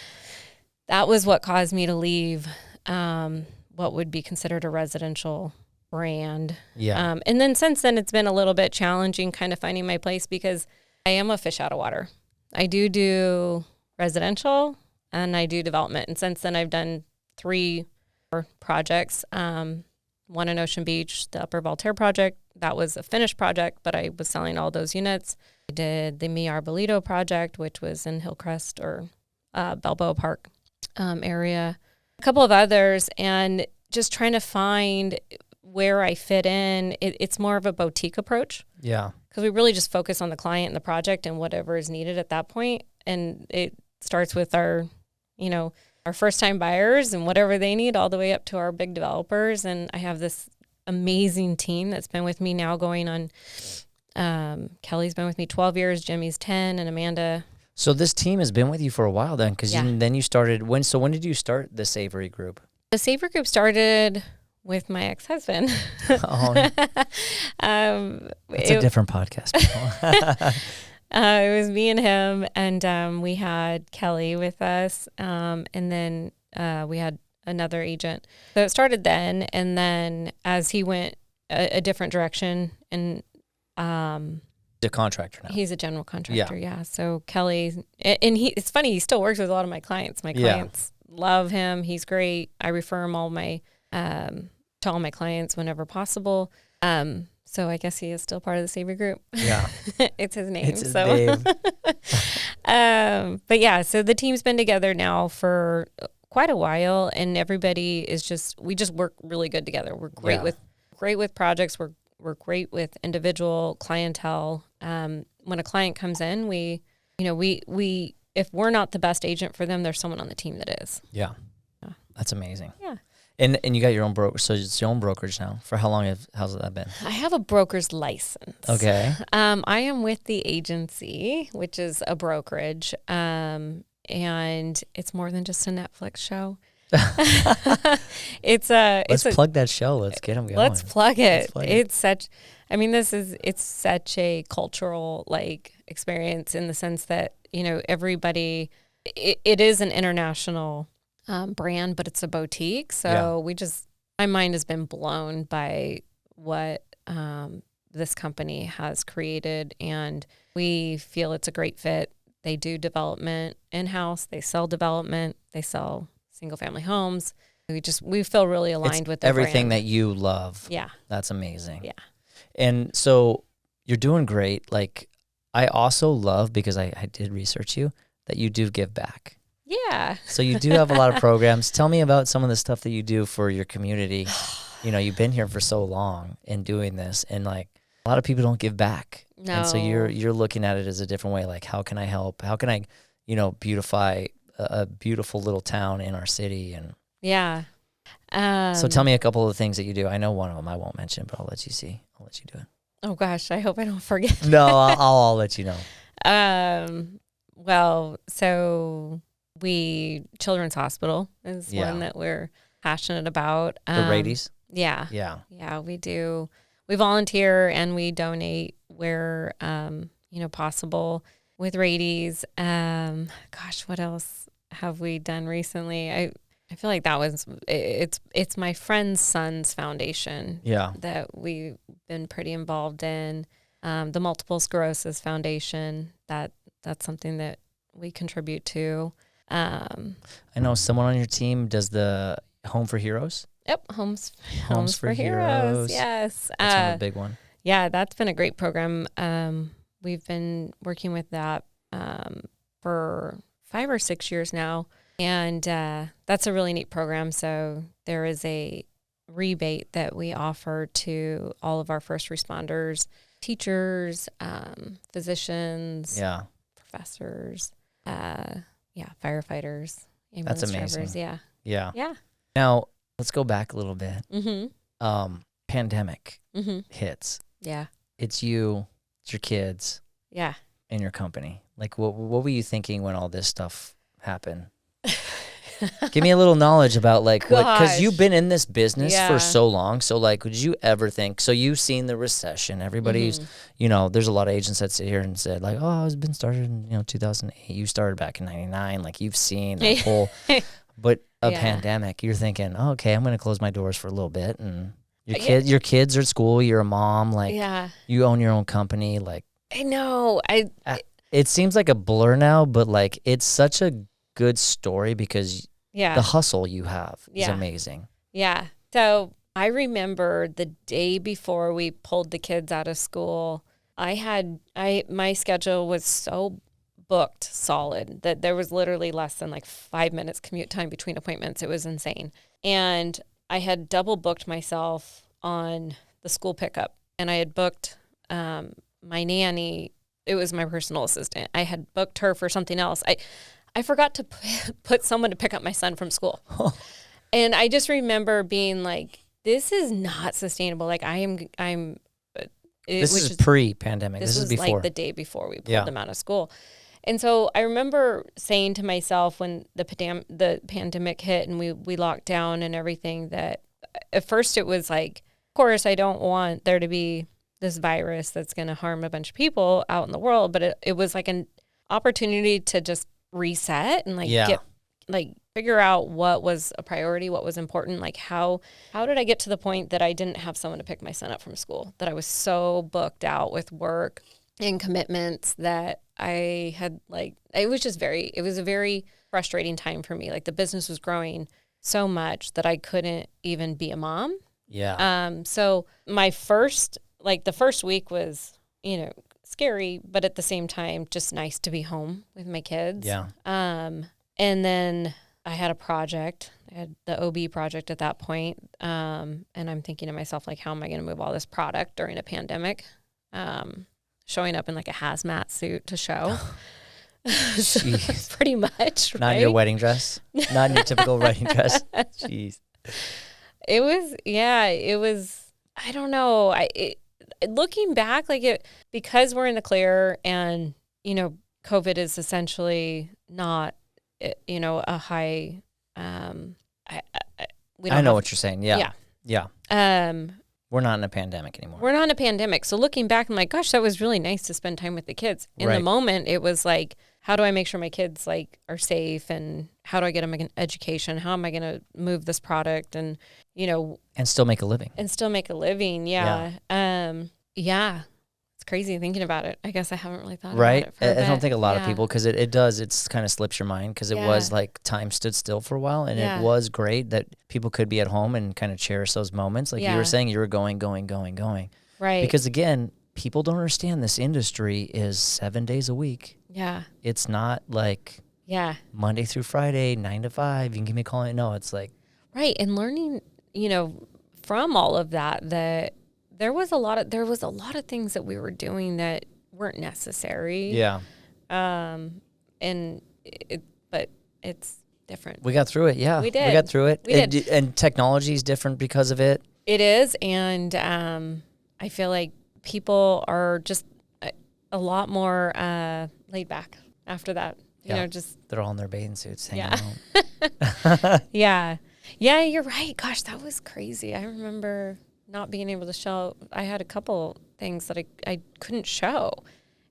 Speaker 1: that was what caused me to leave what would be considered a residential brand.
Speaker 2: Yeah.
Speaker 1: And then since then, it's been a little bit challenging kind of finding my place, because I am a fish out of water. I do residential and I do development. And since then, I've done 3 projects. One in Ocean Beach, the Upper Voltaire project. That was a finished project, but I was selling all those units. I did the Mi Arbolito project, which was in Hillcrest or Balboa Park area. A couple of others, and just trying to find where I fit in. It's more of a boutique approach.
Speaker 2: Yeah.
Speaker 1: Because we really just focus on the client and the project and whatever is needed at that point. And it starts with our first-time buyers and whatever they need, all the way up to our big developers. And I have this amazing team that's been with me now going on. Kelly's been with me 12 years, Jimmy's 10, and Amanda.
Speaker 2: So this team has been with you for a while then, because then you started, when did you start the Savory Group? The
Speaker 1: Savory Group started with my ex-husband.
Speaker 2: Oh, it's a different podcast.
Speaker 1: It was me and him, and we had Kelly with us, and then we had another agent. So it started then, and then as he went a different direction, and
Speaker 2: the contractor now.
Speaker 1: He's a general contractor, yeah. So Kelly, and it's funny, he still works with a lot of my clients. My clients love him. He's great. I refer him to all my clients whenever possible. So I guess he is still part of the Savory Group. Yeah. It's his name.
Speaker 2: It's his name.
Speaker 1: But yeah, so the team's been together now for quite a while, and everybody we just work really good together. We're great with projects. We're great with individual clientele. When a client comes in, we if we're not the best agent for them, there's someone on the team that is.
Speaker 2: Yeah. That's amazing.
Speaker 1: Yeah.
Speaker 2: And you got your own broker, so it's your own brokerage now. For how long how's that been?
Speaker 1: I have a broker's license.
Speaker 2: Okay. I
Speaker 1: am with the agency, which is a brokerage, and it's more than just a Netflix show. Let's
Speaker 2: plug that show. Let's get them going.
Speaker 1: Let's plug it. It's such such a cultural experience, in the sense that everybody. It is an international brand, but it's a boutique. So my mind has been blown by what this company has created, and we feel it's a great fit. They do development in-house. They sell development. They sell single-family homes. We feel really aligned with the
Speaker 2: everything
Speaker 1: brand
Speaker 2: that you love.
Speaker 1: Yeah.
Speaker 2: That's amazing.
Speaker 1: Yeah.
Speaker 2: And so you're doing great. I also love, because I did research you, that you do give back.
Speaker 1: Yeah.
Speaker 2: So you do have a lot of programs. Tell me about some of the stuff that you do for your community. You've been here for so long and doing this, and a lot of people don't give back.
Speaker 1: No.
Speaker 2: And so you're looking at it as a different way. How can I help? How can I, beautify a beautiful little town in our city? And
Speaker 1: yeah.
Speaker 2: So tell me a couple of the things that you do. I know one of them I won't mention, but I'll let you do it.
Speaker 1: Oh gosh, I hope I don't forget.
Speaker 2: No, I'll let you know.
Speaker 1: Well, so Children's Hospital is one that we're passionate about.
Speaker 2: The Radies?
Speaker 1: Yeah.
Speaker 2: Yeah.
Speaker 1: Yeah, we do. We volunteer and we donate where, possible with Radies. Gosh, what else have we done recently? I feel like that was, it's my friend's son's foundation.
Speaker 2: Yeah.
Speaker 1: That we've been pretty involved in. The Multiple Sclerosis Foundation, that's something that we contribute to.
Speaker 2: I know someone on your team does the Home for Heroes.
Speaker 1: Yep, Homes for Heroes. Yes,
Speaker 2: that's a big one.
Speaker 1: Yeah, that's been a great program. We've been working with that for 5 or 6 years now, and that's a really neat program. So there is a rebate that we offer to all of our first responders, teachers, physicians, professors, firefighters, ambulance
Speaker 2: That's amazing.
Speaker 1: drivers.
Speaker 2: Yeah. Now let's go back a little bit.
Speaker 1: Mm-hmm.
Speaker 2: Pandemic hits.
Speaker 1: Yeah.
Speaker 2: It's you, it's your kids,
Speaker 1: Yeah.
Speaker 2: and your company. Like, what were you thinking when all this stuff happened? Give me a little knowledge about because you've been in this business for so long. So did you ever think, so you've seen the recession, everybody's, there's a lot of agents that sit here and said oh, it's been started in, 2008. You started back in 99. Like you've seen that whole, but a pandemic, you're thinking, oh, okay, I'm going to close my doors for a little bit. And your kids are at school. You're a mom. You own your own company.
Speaker 1: I know.
Speaker 2: It seems like a blur now, but it's such a good story because the hustle you have is amazing.
Speaker 1: Yeah. So I remember the day before we pulled the kids out of school, my schedule was so booked solid that there was literally less than 5 minutes commute time between appointments. It was insane. And I had double booked myself on the school pickup, and I had booked my nanny. It was my personal assistant. I had booked her for something else. I forgot to put someone to pick up my son from school. And I just remember being this is not sustainable.
Speaker 2: This is pre-pandemic. This is before.
Speaker 1: The day before we pulled them out of school. And so I remember saying to myself when the pandemic hit and we locked down and everything, that at first it was of course, I don't want there to be this virus that's going to harm a bunch of people out in the world. But it was an opportunity to just reset and figure out what was a priority, what was important. How did I get to the point that I didn't have someone to pick my son up from school, that I was so booked out with work and commitments that I had it was a very frustrating time for me. The business was growing so much that I couldn't even be a mom.
Speaker 2: Yeah.
Speaker 1: So my the first week was, scary, but at the same time, just nice to be home with my kids.
Speaker 2: Yeah.
Speaker 1: And then I had a project. I had the OB project at that point. And I'm thinking to myself, how am I going to move all this product during a pandemic? Showing up in a hazmat suit to show. So pretty much,
Speaker 2: Not in your wedding dress. Not in your typical wedding dress. Jeez.
Speaker 1: It was, I don't know. Looking back, because we're in the clear and, COVID is essentially not, a high,
Speaker 2: I know what you're saying. Yeah. We're not in a pandemic anymore.
Speaker 1: We're not in a pandemic. So looking back, I'm gosh, that was really nice to spend time with the kids. In the moment, it was how do I make sure my kids are safe, and how do I get them an education? How am I going to move this product and,
Speaker 2: and still make a living.
Speaker 1: Yeah. It's crazy thinking about it. I guess I haven't really thought
Speaker 2: about
Speaker 1: it for a bit.
Speaker 2: I don't think a lot of people, because it's kind of slips your mind, because it was time stood still for a while, and it was great that people could be at home and kind of cherish those moments. You were saying, you were going.
Speaker 1: Right.
Speaker 2: Because again, people don't understand this industry is 7 days a week.
Speaker 1: Yeah.
Speaker 2: It's not Monday through Friday, 9 to 5. You can give me a call. No, it's
Speaker 1: right. And learning, from all of that there was a lot of things that we were doing that weren't necessary.
Speaker 2: Yeah.
Speaker 1: But it's different.
Speaker 2: We got through it. Yeah.
Speaker 1: We did.
Speaker 2: We got through it.
Speaker 1: We did.
Speaker 2: And technology is different because of it.
Speaker 1: It is. And I feel like people are just a lot more laid back after that.
Speaker 2: They're all in their bathing suits hanging
Speaker 1: out. Yeah. Yeah, you're right. Gosh, that was crazy. I remember not being able to show. I had a couple things that I couldn't show.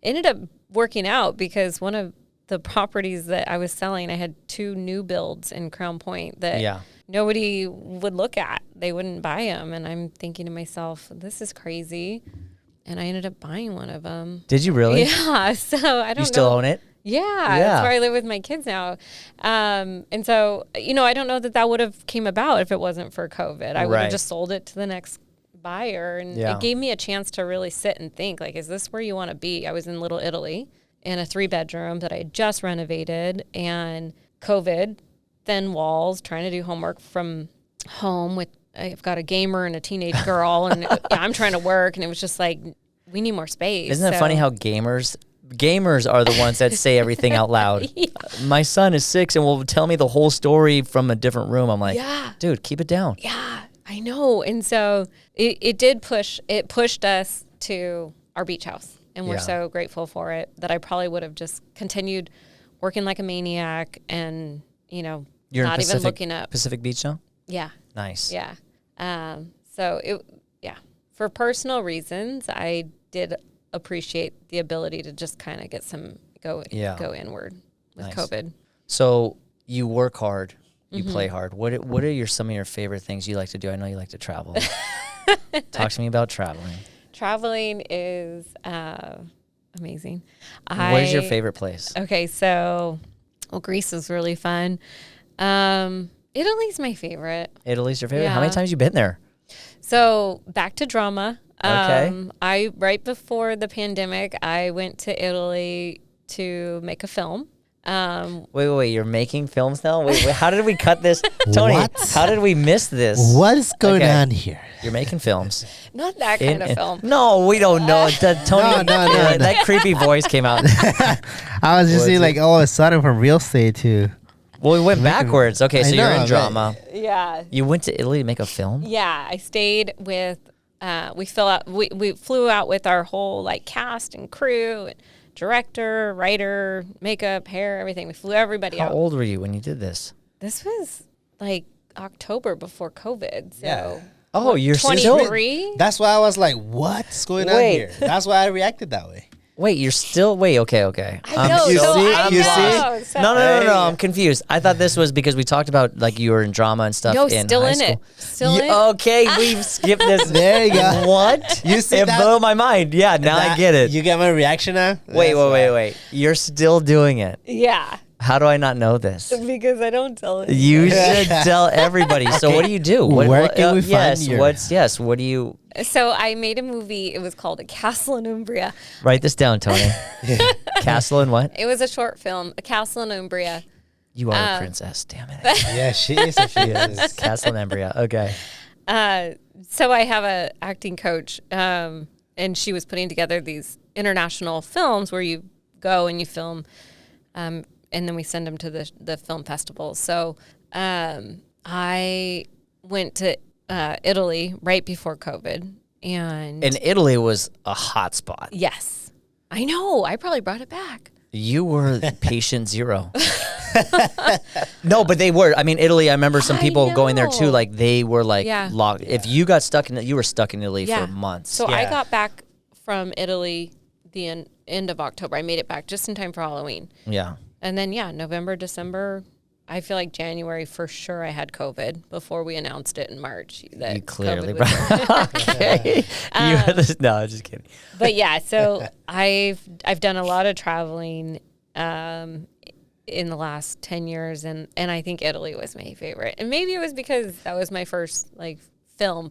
Speaker 1: Ended up working out because one of the properties that I was selling, I had 2 new builds in Crown Point that nobody would look at. They wouldn't buy them. And I'm thinking to myself, this is crazy. And I ended up buying one of them.
Speaker 2: Did you really?
Speaker 1: Yeah. So I don't know.
Speaker 2: You still own it?
Speaker 1: That's where I live with my kids now. And so, I don't know that would have came about if it wasn't for COVID. I would have just sold it to the next buyer. And it gave me a chance to really sit and think, like, is this where you want to be? I was in Little Italy in a 3-bedroom that I had just renovated, and COVID, thin walls, trying to do homework from home I've got a gamer and a teenage girl, and I'm trying to work, and it was just like, we need more space.
Speaker 2: Isn't it funny how gamers are the ones that say everything out loud? My son is 6 and will tell me the whole story from a different room. I'm like, dude, keep it down.
Speaker 1: Yeah, I know. And so it pushed us to our beach house, and we're so grateful for it that I probably would have just continued working like a maniac and,
Speaker 2: You're
Speaker 1: not even looking up.
Speaker 2: Pacific Beach now?
Speaker 1: Yeah.
Speaker 2: Nice.
Speaker 1: Yeah. For personal reasons, I did appreciate the ability to just kind of get go inward with COVID.
Speaker 2: So you work hard, you play hard. What are some of your favorite things you like to do? I know you like to travel. Talk to me about traveling.
Speaker 1: Traveling is amazing.
Speaker 2: What is your favorite place?
Speaker 1: Okay, so Greece is really fun. Italy's my favorite.
Speaker 2: Italy's your favorite?
Speaker 1: Yeah.
Speaker 2: How many times have you been there?
Speaker 1: So back to drama.
Speaker 2: Okay.
Speaker 1: Right before the pandemic, I went to Italy to make a film.
Speaker 2: Wait, you're making films now? Wait, how did we cut this? Tony, how did we miss this?
Speaker 3: What is going on here?
Speaker 2: You're making films.
Speaker 1: Not that kind of film.
Speaker 2: No, we don't know. Tony,
Speaker 3: No.
Speaker 2: That creepy voice came out.
Speaker 3: I was just saying, like, all of a sudden from real estate to...
Speaker 2: Well, we went backwards. Okay, so you're in drama.
Speaker 1: Yeah.
Speaker 2: You went to Italy to make a film?
Speaker 1: Yeah, I stayed with, we flew out with our whole, like, cast and crew, and director, writer, makeup, hair, everything. We flew everybody out.
Speaker 2: How old were you when you did this?
Speaker 1: This was, like, October before COVID, so...
Speaker 3: Yeah.
Speaker 2: Oh, you're
Speaker 1: 23?
Speaker 3: That's why I was like, what's going on here? That's why I reacted that way.
Speaker 2: Wait, you're still... Wait, okay.
Speaker 1: I know.
Speaker 3: You
Speaker 1: so
Speaker 3: see?
Speaker 1: I
Speaker 3: You
Speaker 1: know,
Speaker 3: see?
Speaker 1: so-
Speaker 2: No, I'm confused. I thought this was because we talked about, like, you were in drama and stuff
Speaker 1: No,
Speaker 2: in
Speaker 1: still
Speaker 2: high
Speaker 1: in
Speaker 2: school.
Speaker 1: it. Still in it.
Speaker 2: Okay, we've skipped this.
Speaker 3: There you go.
Speaker 2: What?
Speaker 3: You see
Speaker 2: it
Speaker 3: that?
Speaker 2: blew my mind. Yeah, now I get it.
Speaker 3: You get my reaction now?
Speaker 2: Wait. You're still doing it.
Speaker 1: Yeah,
Speaker 2: How do I not know this?
Speaker 1: because I don't tell it.
Speaker 2: You should tell everybody. So what do you do?
Speaker 3: Where can we find
Speaker 2: yes,
Speaker 3: your...
Speaker 2: what do you...
Speaker 1: So I made a movie. It was called A Castle in Umbria.
Speaker 2: Write this down, Tony. Castle and what?
Speaker 1: It was a short film, A Castle in Umbria.
Speaker 2: You are a princess, damn it.
Speaker 3: Yeah, she is. She is.
Speaker 2: Castle and Embryo. Okay.
Speaker 1: So I have a acting coach, and she was putting together these international films where you go and you film, and then we send them to the film festivals. So I went to Italy right before COVID, and
Speaker 2: Italy was a hot spot.
Speaker 1: yes, I know. I probably brought it back.
Speaker 2: You were patient zero. No, but they were. I mean, Italy, I remember some people going there too. Like, they were like locked. If you got stuck in it, you were stuck in Italy for months.
Speaker 1: So I got back from Italy the end of October. I made it back just in time for Halloween.
Speaker 2: Yeah.
Speaker 1: And then, November, December, I feel like January for sure I had COVID before we announced it in March. That
Speaker 2: You clearly.
Speaker 1: COVID was there.
Speaker 2: Okay. No, I'm just kidding.
Speaker 1: But yeah, so I've done a lot of traveling in the last 10 years, and I think Italy was my favorite. And maybe it was because that was my first like film.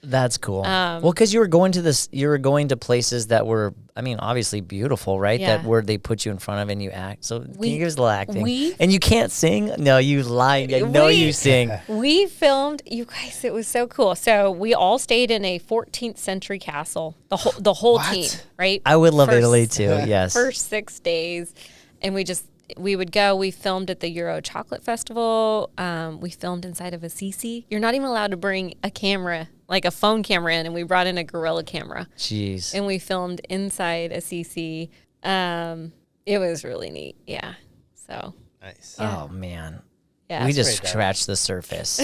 Speaker 2: That's cool. Well, because you were going to places that were, I mean, obviously beautiful, right?
Speaker 1: Yeah.
Speaker 2: That where they put you in front of and you act. So can you give us a little acting?
Speaker 1: we-
Speaker 2: And you can't sing? No, you lied. I know you sing.
Speaker 1: We filmed, you guys, it was so cool. So we all stayed in a 14th century castle, the whole team, right?
Speaker 2: I would love Italy too. Yes.
Speaker 1: First 6 days, and we would go. We filmed at the Euro Chocolate Festival. We filmed inside of Assisi. You're not even allowed to bring a camera, like a phone camera in, and we brought in a Gorilla camera.
Speaker 2: Jeez.
Speaker 1: And we filmed inside Assisi. It was really neat. Yeah. So.
Speaker 3: Nice.
Speaker 1: Yeah.
Speaker 2: Oh man.
Speaker 1: Yeah.
Speaker 2: We just scratched the surface.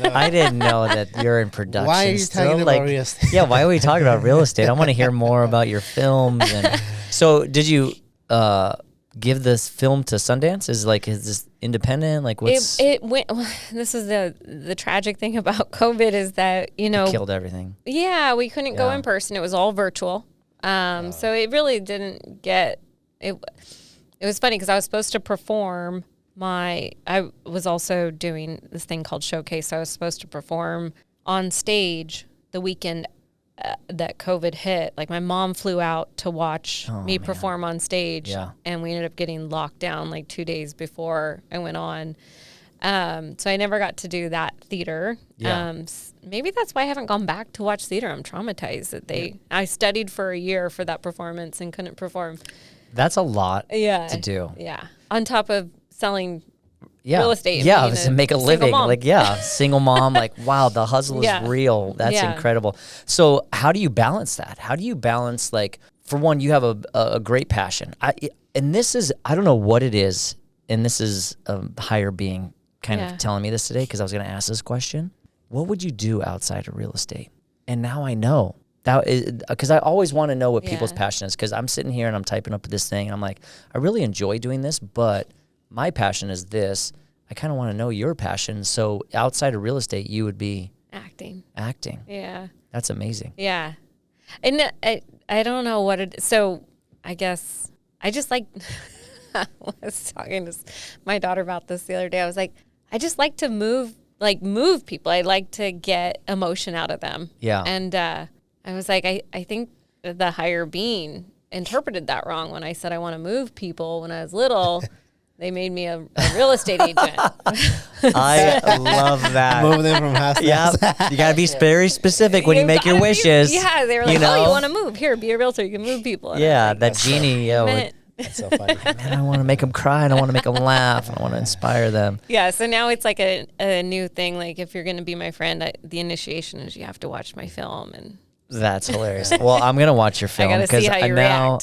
Speaker 2: I didn't know that you're in production.
Speaker 3: Why are you
Speaker 2: still.
Speaker 3: talking about real estate?
Speaker 2: Yeah, why are we talking about real estate? I want to hear more about your films. And so, did you give this film to Sundance? Is this independent? Like, what's
Speaker 1: It went. This is the tragic thing about COVID is that
Speaker 2: killed everything?
Speaker 1: Yeah, we couldn't go
Speaker 2: Yeah.
Speaker 1: in person. It was all virtual. So it really didn't get it. it was funny because I was supposed to perform I was also doing this thing called Showcase. So I was supposed to perform on stage the weekend that COVID hit. Like my mom flew out to watch me perform on stage.
Speaker 2: Yeah.
Speaker 1: And we ended up getting locked down like 2 days before I went on. So I never got to do that theater.
Speaker 2: Yeah.
Speaker 1: Maybe that's why I haven't gone back to watch theater. I'm traumatized that I studied for a year for that performance and couldn't perform.
Speaker 2: That's a lot to do.
Speaker 1: Yeah. On top of selling
Speaker 2: Yeah.
Speaker 1: real estate.
Speaker 2: Yeah, to make a living.
Speaker 1: Mom.
Speaker 2: Like, single mom. Like, wow, the hustle is real. That's incredible. So how do you balance that? How do you balance, like, for one, you have a great passion. And this is, I don't know what it is, and this is a higher being kind of telling me this today because I was going to ask this question. What would you do outside of real estate? And now I know. Because I always want to know what people's passion is, because I'm sitting here and I'm typing up this thing and I'm like, I really enjoy doing this, but my passion is this. I kind of want to know your passion. So outside of real estate, you would be
Speaker 1: acting.
Speaker 2: Yeah. That's amazing.
Speaker 1: Yeah. And I don't know what it is. So I guess I just like, I was talking to my daughter about this the other day. I was like, I just like to move people. I like to get emotion out of them. Yeah. And I was like, I think the higher being interpreted that wrong when I said I want to move people when I was little. They made me a real estate agent.
Speaker 2: I love that.
Speaker 3: Move them from house to house.
Speaker 2: You got to be very specific when you make your wishes.
Speaker 1: They were like, oh, you want to move? Here, be a realtor. You can move people. And
Speaker 2: like, that genie.
Speaker 3: That's so funny.
Speaker 2: Man, I want to make them cry and I want to make them laugh and I want to inspire them.
Speaker 1: Yeah, so now it's like a new thing. Like, if you're going to be my friend, the initiation is you have to watch my film. And
Speaker 2: that's hilarious. Well, I'm going to watch your film
Speaker 1: because now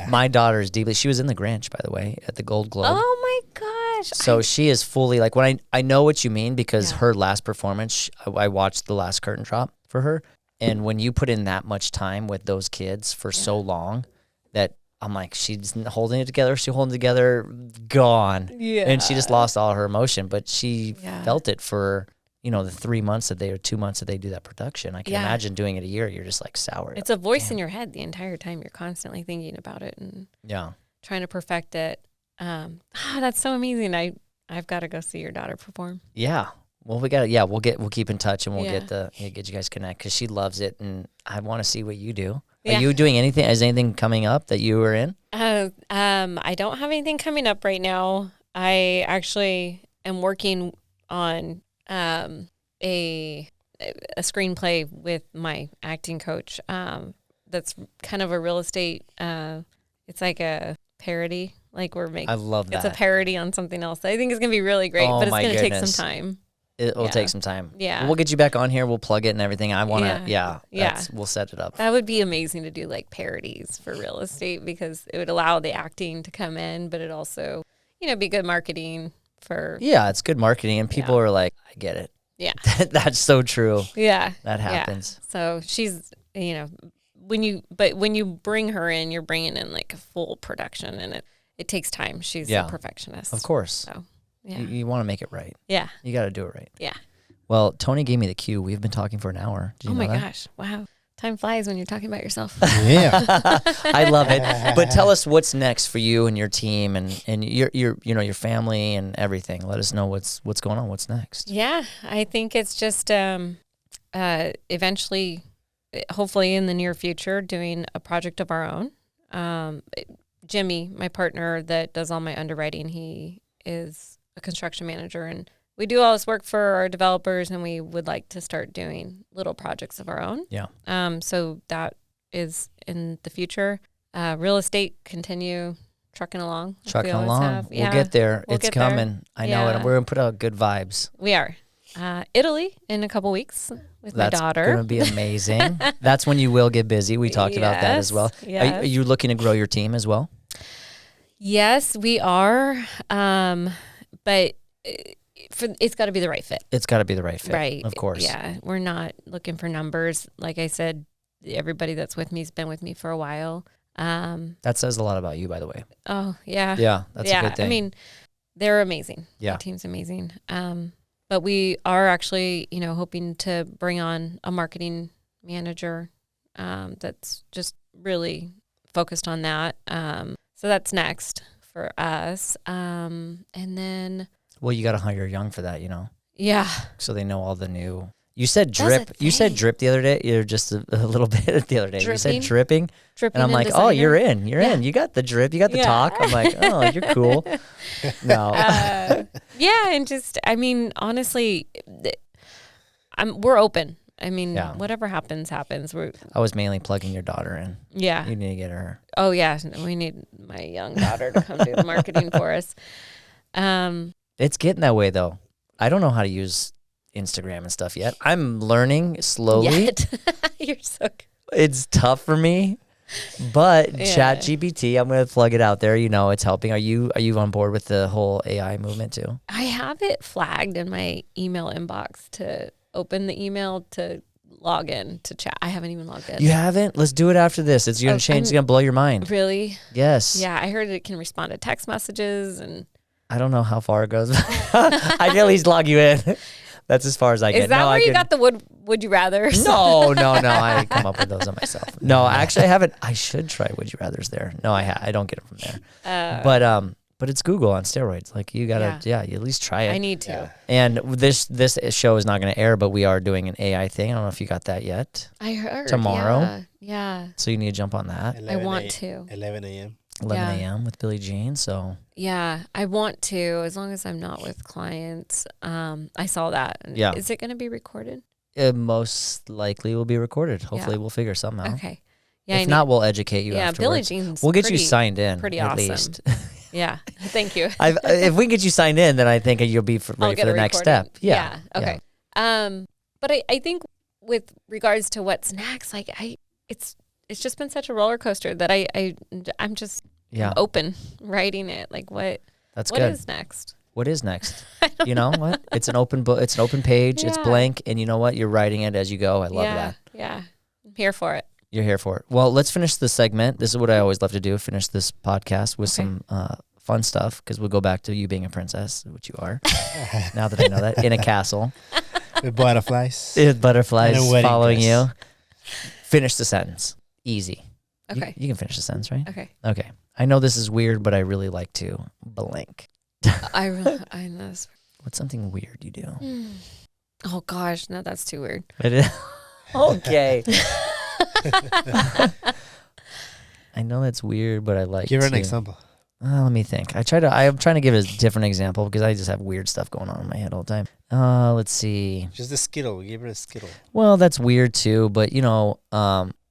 Speaker 2: my daughter is deeply, she was in the Grinch, by the way, at the Gold Globe.
Speaker 1: Oh my gosh.
Speaker 2: So she is fully, like, when I know what you mean, because her last performance, I watched the last curtain drop for her. And when you put in that much time with those kids for so long, that I'm like, she's holding it together. She's holding it together, gone. Yeah. And she just lost all her emotion, but she felt it for, the 3 months or 2 months that they do that production. I can imagine doing it a year. You're just like sour.
Speaker 1: It's a voice in your head the entire time. You're constantly thinking about it and trying to perfect it. That's so amazing. I've got to go see your daughter perform.
Speaker 2: Yeah. Well, we got to, we'll keep in touch and we'll get you guys connect, because she loves it and I want to see what you do. Are you doing anything? Is anything coming up that you were in?
Speaker 1: I don't have anything coming up right now. I actually am working on a screenplay with my acting coach. That's kind of a real estate. It's like a parody. Like we're making.
Speaker 2: I love that.
Speaker 1: It's a parody on something else. I think it's gonna be really great, but it's gonna take some time.
Speaker 2: It will take some time.
Speaker 1: Yeah.
Speaker 2: We'll get you back on here. We'll plug it and everything. I want to, we'll set it up.
Speaker 1: That would be amazing to do like parodies for real estate, because it would allow the acting to come in, but it also, be good marketing for.
Speaker 2: Yeah, it's good marketing. And people are like, I get it.
Speaker 1: Yeah.
Speaker 2: That's so true.
Speaker 1: Yeah.
Speaker 2: That happens.
Speaker 1: Yeah. So she's, when you bring her in, you're bringing in like a full production, and it takes time. She's a perfectionist.
Speaker 2: Of course.
Speaker 1: So. Yeah.
Speaker 2: You want to make it right.
Speaker 1: Yeah.
Speaker 2: You got to do it right.
Speaker 1: Yeah.
Speaker 2: Well, Tony gave me the cue. We've been talking for an hour. Did you know that?
Speaker 1: Gosh. Wow. Time flies when you're talking about yourself.
Speaker 3: Yeah.
Speaker 2: I love it. But tell us what's next for you and your team and your family and everything. Let us know what's going on. What's next?
Speaker 1: Yeah. I think it's just eventually, hopefully in the near future, doing a project of our own. Jimmy, my partner that does all my underwriting, he is a construction manager, and we do all this work for our developers, and we would like to start doing little projects of our own.
Speaker 2: Yeah.
Speaker 1: So that is in the future. Real estate, continue trucking along.
Speaker 2: We'll get there. It's coming. I know it. We're going to put out good vibes.
Speaker 1: We are. Italy in a couple weeks with my daughter.
Speaker 2: That's going to be amazing. That's when you will get busy. We talked about that as well.
Speaker 1: Yes.
Speaker 2: Are you looking to grow your team as well?
Speaker 1: Yes, we are. But it's got to be the right fit.
Speaker 2: It's got to be the right fit.
Speaker 1: Right.
Speaker 2: Of course.
Speaker 1: Yeah. We're not looking for numbers. Like I said, everybody that's with me has been with me for a while.
Speaker 2: That says a lot about you, by the way.
Speaker 1: Oh, yeah.
Speaker 2: Yeah, that's a good thing.
Speaker 1: I mean, they're amazing.
Speaker 2: Yeah.
Speaker 1: The team's amazing. But we are actually, hoping to bring on a marketing manager that's just really focused on that. So that's next for us. And then,
Speaker 2: Well, you got to hire young for that,
Speaker 1: yeah.
Speaker 2: so they know all the new. You said
Speaker 1: That's a
Speaker 2: drip. You said
Speaker 1: thing.
Speaker 2: drip the other day. You're just a little bit the other day. You said dripping.
Speaker 1: Dripping
Speaker 2: And I'm like,
Speaker 1: designer.
Speaker 2: oh, you're in. You're
Speaker 1: Yeah.
Speaker 2: in. You got the drip. You got the
Speaker 1: Yeah.
Speaker 2: talk. I'm like, oh, you're cool. No.
Speaker 1: Yeah, and just, I mean, honestly, we're open. I mean,
Speaker 2: Yeah.
Speaker 1: whatever happens.
Speaker 2: I was mainly plugging your daughter in.
Speaker 1: Yeah.
Speaker 2: You need to get her.
Speaker 1: Oh, yeah. We need my young daughter to come do the marketing for us.
Speaker 2: It's getting that way, though. I don't know how to use Instagram and stuff yet. I'm learning slowly.
Speaker 1: Yet. You're so good.
Speaker 2: It's tough for me. But
Speaker 1: Yeah.
Speaker 2: ChatGPT, I'm going to plug it out there. It's helping. Are you on board with the whole AI movement too?
Speaker 1: I have it flagged in my email inbox to open the email to log in to chat. I haven't even logged in.
Speaker 2: You haven't? Let's do it after this. It's going to change. It's going to blow your mind.
Speaker 1: Really?
Speaker 2: Yes.
Speaker 1: Yeah, I heard it can respond to text messages and.
Speaker 2: I don't know how far it goes. I can at least log you in. That's as far as I get.
Speaker 1: Is that where you got the would you rather?
Speaker 2: No. I come up with those on myself. No, actually, I haven't. I should try Would You Rathers there. No, I don't get them from there. But it's Google on steroids. Like you gotta, you at least try it.
Speaker 1: I need to.
Speaker 3: Yeah.
Speaker 2: And this show is not going to air, but we are doing an AI thing. I don't know if you got that yet.
Speaker 1: I heard
Speaker 2: Tomorrow?
Speaker 1: Yeah.
Speaker 2: So you need to jump on that.
Speaker 3: 11
Speaker 1: want to.
Speaker 3: 11 a.m.
Speaker 2: 11
Speaker 1: Yeah.
Speaker 2: a.m. with Billie Jean. So
Speaker 1: Yeah, I want to, as long as I'm not with clients. I saw that.
Speaker 2: Yeah.
Speaker 1: Is it going to be recorded?
Speaker 2: it most likely will be recorded. Hopefully, we'll figure something out.
Speaker 1: Okay. Yeah.
Speaker 2: If not, we'll educate you.
Speaker 1: Yeah, Billie
Speaker 2: afterwards.
Speaker 1: Jean's.
Speaker 2: We'll get you signed in.
Speaker 1: Pretty
Speaker 2: at
Speaker 1: awesome.
Speaker 2: least.
Speaker 1: Yeah. Thank you.
Speaker 2: If we can get you signed in, then I think you'll be
Speaker 1: I'll
Speaker 2: ready
Speaker 1: get
Speaker 2: for the
Speaker 1: a
Speaker 2: next
Speaker 1: recording.
Speaker 2: step. Yeah.
Speaker 1: Okay. But I think with regards to what's next, like it's just been such a roller coaster that I'm just open writing it. Like what
Speaker 2: That's
Speaker 1: what
Speaker 2: good.
Speaker 1: is next?
Speaker 2: What is next? You know what? It's an open book. It's an open page. It's
Speaker 1: Yeah.
Speaker 2: blank, and you know what? You're writing it as you go. I love that.
Speaker 1: Yeah. I'm here for it.
Speaker 2: You're here for it. Well, let's finish this segment. This is what I always love to do: finish this podcast with some fun stuff, because we'll go back to you being a princess, which you are. Now that I know that, in a castle
Speaker 3: With butterflies.
Speaker 2: with butterflies
Speaker 3: And a wedding
Speaker 2: following
Speaker 3: dress.
Speaker 2: you. Finish the sentence. Easy.
Speaker 1: Okay.
Speaker 2: You can finish the sentence, right?
Speaker 1: Okay.
Speaker 2: Okay. I know this is weird, but I really like to blank.
Speaker 1: I know. This.
Speaker 2: What's something weird you do?
Speaker 1: Oh gosh, no, that's too weird.
Speaker 2: It is. Okay. I know that's weird, but I like
Speaker 3: Give her
Speaker 2: to.
Speaker 3: an example.
Speaker 2: Let me think. I'm trying to give a different example because I just have weird stuff going on in my head all the time. Let's see.
Speaker 3: Just a Skittle. Give her a Skittle.
Speaker 2: Well, that's weird too, but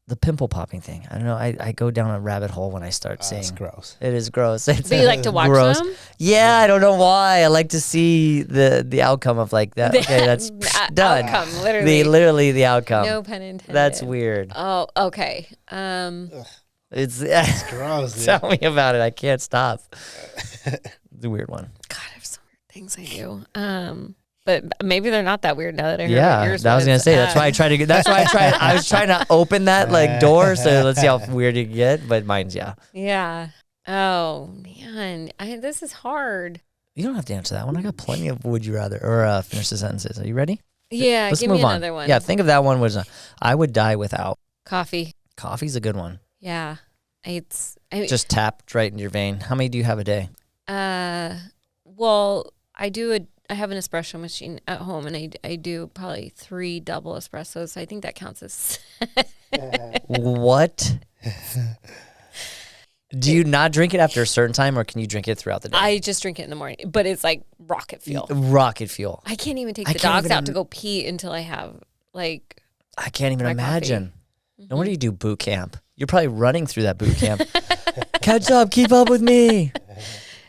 Speaker 2: the pimple popping thing. I don't know. I go down a rabbit hole when I start seeing.
Speaker 3: That's gross.
Speaker 2: It is gross. It's
Speaker 1: So you like to watch
Speaker 2: gross.
Speaker 1: them?
Speaker 2: Yeah, I don't know why. I like to see the outcome of like that. Okay, that's done.
Speaker 1: Outcome, literally.
Speaker 2: Literally the outcome.
Speaker 1: No pun intended.
Speaker 2: That's weird.
Speaker 1: Oh, okay.
Speaker 2: It's
Speaker 3: It's gross. Dude.
Speaker 2: tell me about it. I can't stop. It's a weird one.
Speaker 1: God, I have so weird things I do. But maybe they're not that weird now that I heard what
Speaker 2: Yeah,
Speaker 1: yours
Speaker 2: I was gonna say that's why I tried to. That's why I tried. I was trying to open that like door. So let's see how weird you get. But mine's
Speaker 1: Yeah. Oh man, this is hard.
Speaker 2: You don't have to answer that one. I got plenty of would you rather or finish the sentences. Are you ready?
Speaker 1: Yeah.
Speaker 2: Let's
Speaker 1: give
Speaker 2: move
Speaker 1: me
Speaker 2: on.
Speaker 1: another one.
Speaker 2: Yeah, think of that one was I would die without.
Speaker 1: Coffee.
Speaker 2: Coffee's a good one.
Speaker 1: Yeah.
Speaker 2: Just tapped right into your vein. How many do you have a day?
Speaker 1: Well, I have an espresso machine at home, and I do probably 3 double espressos. So I think that counts as.
Speaker 2: What? Do you not drink it after a certain time, or can you drink it throughout the day?
Speaker 1: I just drink it in the morning, but it's like rocket fuel.
Speaker 2: Rocket fuel.
Speaker 1: I can't even take
Speaker 2: I
Speaker 1: the
Speaker 2: can't
Speaker 1: dogs
Speaker 2: even
Speaker 1: out to go pee until I have like.
Speaker 2: I can't even
Speaker 1: My
Speaker 2: imagine.
Speaker 1: coffee.
Speaker 2: No wonder you do boot camp. You're probably running through that boot camp. Catch up, keep up with me.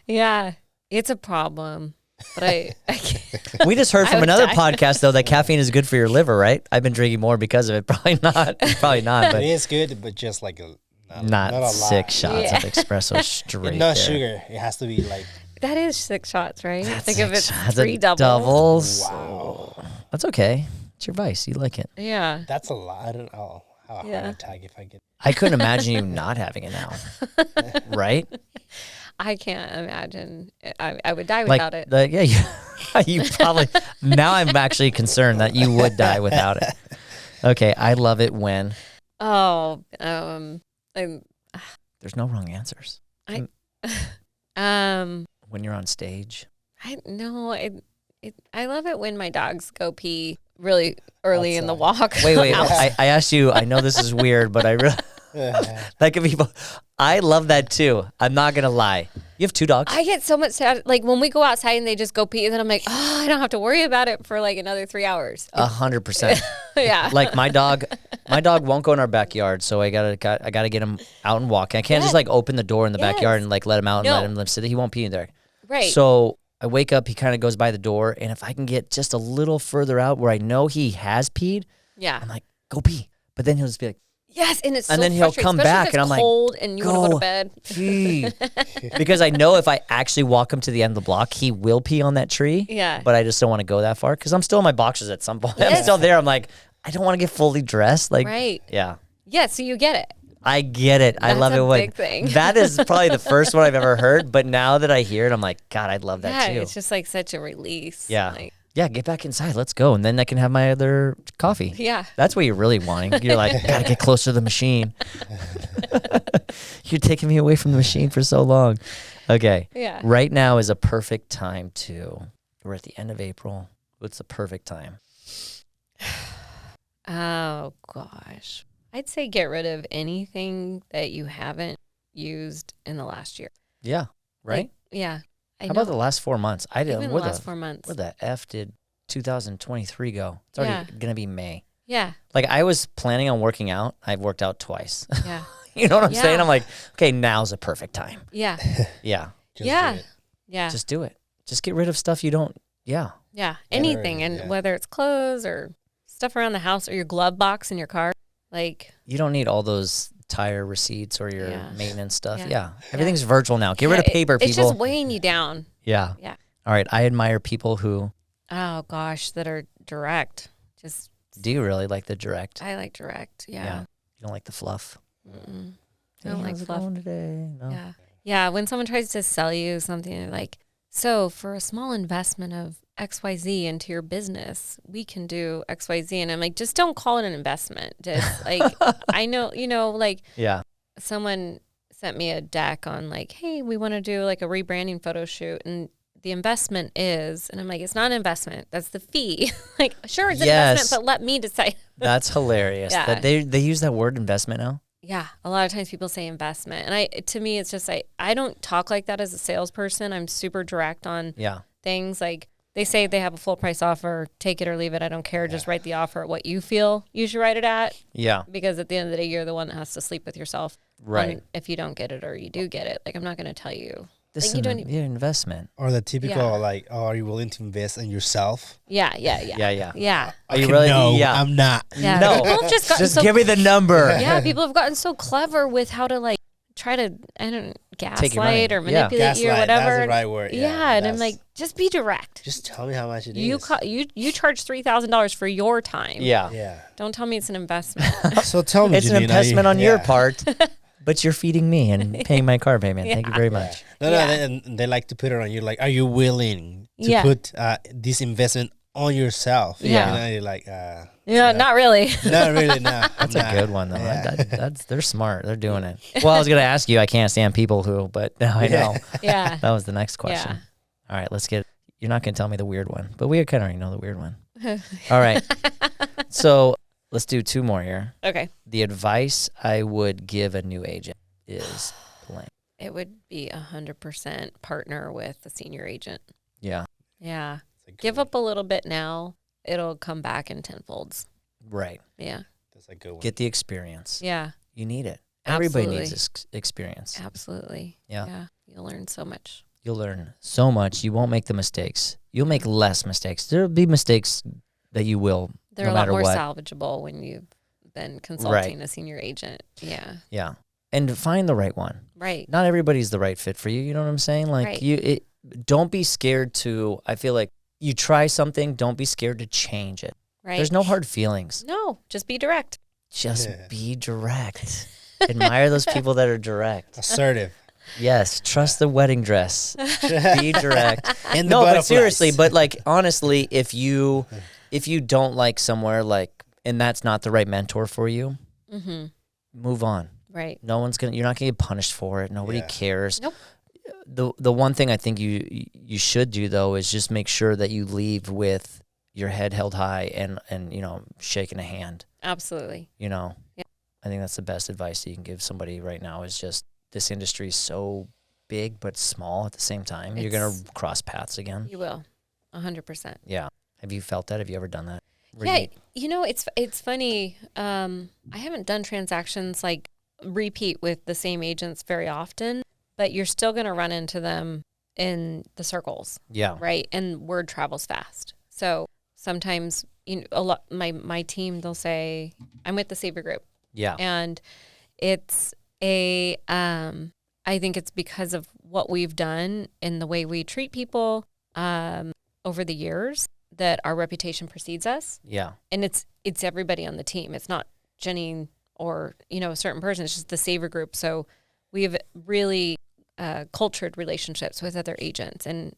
Speaker 1: Yeah, it's a problem, but I can't.
Speaker 2: We just heard
Speaker 1: I
Speaker 2: from
Speaker 1: would
Speaker 2: another
Speaker 1: die.
Speaker 2: podcast though that caffeine is good for your liver, right? I've been drinking more because of it. Probably not. Probably not,
Speaker 3: It
Speaker 2: but
Speaker 3: is good, but just like
Speaker 2: not
Speaker 3: a lot.
Speaker 2: 6 shots
Speaker 1: Yeah.
Speaker 2: of espresso straight.
Speaker 3: And no
Speaker 2: there.
Speaker 3: sugar. It has to be like
Speaker 1: That is 6 shots, right? Think of it
Speaker 2: That's
Speaker 1: 3 doubles.
Speaker 2: doubles.
Speaker 3: wow.
Speaker 2: That's okay. It's your vice. You like it.
Speaker 1: Yeah.
Speaker 3: That's a lot. I don't know how
Speaker 1: Yeah.
Speaker 3: heart attack if I get.
Speaker 2: I couldn't imagine you not having it now. Right?
Speaker 1: I can't imagine. I would die
Speaker 2: Like,
Speaker 1: without it.
Speaker 2: you probably, now I'm actually concerned that you would die without it. Okay. I love it when
Speaker 1: Oh, I'm,
Speaker 2: there's no wrong answers. When you're on stage?
Speaker 1: I know I love it when my dogs go pee really early in the walk.
Speaker 2: Wait. I asked you, I know this is weird, but I really, that could be, I love that too. I'm not going to lie. You have 2 dogs?
Speaker 1: I get so much sad. Like when we go outside and they just go pee, and then I'm like, oh, I don't have to worry about it for like another 3 hours.
Speaker 2: 100%.
Speaker 1: Yeah.
Speaker 2: Like my dog won't go in our backyard, so I gotta get him out and walk. I can't just like open the door in the backyard and like let him out and let him sit there. He won't pee in there.
Speaker 1: Right.
Speaker 2: So I wake up, he kind of goes by the door, and if I can get just a little further out where I know he has peed, I'm like, go pee. But then he'll just be like,
Speaker 1: yes, and it's
Speaker 2: and
Speaker 1: so
Speaker 2: then he'll come back, and I'm like,
Speaker 1: cold, and you want to go to bed.
Speaker 2: Pee. Because I know if I actually walk him to the end of the block, he will pee on that tree.
Speaker 1: Yeah.
Speaker 2: But I just don't want to go that far because I'm still in my boxers at some point.
Speaker 1: Yes.
Speaker 2: I'm still there. I'm like, I don't want to get fully dressed. Like,
Speaker 1: Right.
Speaker 2: Yeah.
Speaker 1: Yeah, so you get it.
Speaker 2: I get it. I love it.
Speaker 1: That's a big thing.
Speaker 2: That is probably the first one I've ever heard. But now that I hear it, I'm like, God, I'd love that too.
Speaker 1: It's just like such a release.
Speaker 2: Yeah.
Speaker 1: Like,
Speaker 2: Yeah, get back inside. Let's go. And then I can have my other coffee.
Speaker 1: yeah.
Speaker 2: That's what you're really wanting. You're like, gotta get closer to the machine. You're taking me away from the machine for so long. Okay.
Speaker 1: Yeah.
Speaker 2: Right now is a perfect time we're at the end of April. What's the perfect time?
Speaker 1: Oh, gosh. I'd say get rid of anything that you haven't used in the last year.
Speaker 2: Yeah. Right?
Speaker 1: Like, yeah.
Speaker 2: How about the last 4 months?
Speaker 1: Even the last 4 months.
Speaker 2: Where the F did 2023 go? It's already going to be May.
Speaker 1: Yeah.
Speaker 2: Like I was planning on working out. I've worked out twice.
Speaker 1: Yeah.
Speaker 2: You know what I'm saying? I'm like, okay, now's a perfect time.
Speaker 1: Yeah.
Speaker 2: Yeah.
Speaker 3: Just
Speaker 1: Yeah.
Speaker 3: do it.
Speaker 1: Yeah.
Speaker 2: Just do it. Just get rid of stuff you don't. Yeah.
Speaker 1: Yeah. Anything. And whether it's clothes or stuff around the house or your glove box in your car. Like,
Speaker 2: you don't need all those tire receipts or your maintenance stuff.
Speaker 1: Yeah.
Speaker 2: Yeah. Everything's virtual now. Get rid of paper, people.
Speaker 1: It's just weighing you down.
Speaker 2: Yeah.
Speaker 1: Yeah.
Speaker 2: All right. I admire people who.
Speaker 1: Oh, gosh, that are direct. Just.
Speaker 2: Do you really like the direct?
Speaker 1: I like direct. Yeah.
Speaker 2: You don't like the fluff?
Speaker 1: Mm-mm.
Speaker 2: Hey,
Speaker 1: I don't like
Speaker 2: how's it
Speaker 1: fluff.
Speaker 2: going today? No.
Speaker 1: Yeah. Yeah. When someone tries to sell you something, they're like, so for a small investment of XYZ into your business, we can do XYZ. And I'm like, just don't call it an investment. Just like, I know, like someone sent me a deck on like, hey, we want to do like a rebranding photo shoot. And the investment is, and I'm like, it's not an investment. That's the fee. Like, sure, it's an investment, but let me decide.
Speaker 2: That's hilarious.
Speaker 1: Yeah.
Speaker 2: That they use that word investment now.
Speaker 1: Yeah, a lot of times people say investment, and to me, it's just I don't talk like that as a salesperson. I'm super direct on things. Like they say they have a full price offer, take it or leave it. I don't care. Just write the offer at what you feel you should write it at. Yeah, because at the end of the day, you're the one that has to sleep with yourself. Right. If you don't get it or you do get it, like I'm not going to tell you.
Speaker 2: This
Speaker 1: like,
Speaker 2: is an investment.
Speaker 3: Or the typical like, oh, are you willing to invest in yourself?
Speaker 1: Yeah.
Speaker 2: Are you really?
Speaker 3: No,
Speaker 2: yeah.
Speaker 3: I'm not.
Speaker 1: Yeah.
Speaker 2: No,
Speaker 1: People have just
Speaker 2: give me the number.
Speaker 1: Yeah, people have gotten so clever with how to like try to gaslight or manipulate you or whatever.
Speaker 3: That's the right word.
Speaker 1: Yeah, and I'm like, just be direct.
Speaker 3: Just tell me how much it is.
Speaker 1: You charge $3,000 for your time.
Speaker 2: Yeah.
Speaker 1: Don't tell me it's an investment.
Speaker 3: So tell me,
Speaker 2: it's an investment on your part. But you're feeding me and paying my car payment. Thank you very much.
Speaker 3: No, they like to put it on you. Like, are you willing to put this investment on yourself?
Speaker 1: Yeah.
Speaker 3: And you're like,
Speaker 1: not really.
Speaker 3: Not really, no.
Speaker 2: That's a good one, though. Yeah. They're smart. They're doing it. Well, I was going to ask you, I can't stand people who, but now I know.
Speaker 1: Yeah.
Speaker 2: That was the next question. All right, you're not going to tell me the weird one, but we kind of already know the weird one. All right. So let's do 2 more here.
Speaker 1: Okay.
Speaker 2: The advice I would give a new agent is blank.
Speaker 1: It would be 100% partner with a senior agent.
Speaker 2: Yeah.
Speaker 1: Yeah. Give up a little bit now. It'll come back in tenfolds.
Speaker 2: Right.
Speaker 1: Yeah.
Speaker 3: That's a good one.
Speaker 2: Get the experience.
Speaker 1: Yeah.
Speaker 2: You need it.
Speaker 1: Absolutely.
Speaker 2: Everybody needs this experience.
Speaker 1: Absolutely. Yeah. You'll learn so much.
Speaker 2: You'll learn so much. You won't make the mistakes. You'll make less mistakes. There'll be mistakes that you will.
Speaker 1: They're
Speaker 2: no
Speaker 1: a lot
Speaker 2: matter
Speaker 1: more
Speaker 2: what.
Speaker 1: Salvageable when you've been consulting a senior agent. Yeah.
Speaker 2: Yeah. And find the right one.
Speaker 1: Right.
Speaker 2: Not everybody's the right fit for you. You know what I'm saying? Like don't be scared to, I feel like you try something, don't be scared to change it.
Speaker 1: Right.
Speaker 2: There's no hard feelings.
Speaker 1: No, just be direct.
Speaker 2: Just be direct. Admire those people that are direct.
Speaker 3: Assertive.
Speaker 2: Yes, trust the wedding dress. Be direct.
Speaker 3: And
Speaker 2: no, but seriously, but like honestly, if you don't like somewhere and that's not the right mentor for you, move on.
Speaker 1: Right.
Speaker 2: You're not gonna get punished for it. Nobody cares.
Speaker 1: Nope.
Speaker 2: the one thing I think you should do though is just make sure that you leave with your head held high and you know, shaking a hand.
Speaker 1: Absolutely.
Speaker 2: You know,
Speaker 1: yeah.
Speaker 2: I think that's the best advice that you can give somebody right now is just this industry is so big but small at the same time. You're going to cross paths again.
Speaker 1: You will. 100%.
Speaker 2: Yeah. Have you felt that? Have you ever done that?
Speaker 1: Yeah. You know, it's funny. I haven't done transactions like repeat with the same agents very often, but you're still going to run into them in the circles.
Speaker 2: Yeah.
Speaker 1: Right. And word travels fast. So sometimes, you know, a lot, my team, they'll say, I'm with the Savory Group.
Speaker 2: Yeah.
Speaker 1: And it's I think it's because of what we've done and the way we treat people over the years that our reputation precedes us.
Speaker 2: Yeah.
Speaker 1: And it's everybody on the team. It's not Jeannine or, you know, a certain person. It's just the Savory Group. So we've really cultured relationships with other agents, and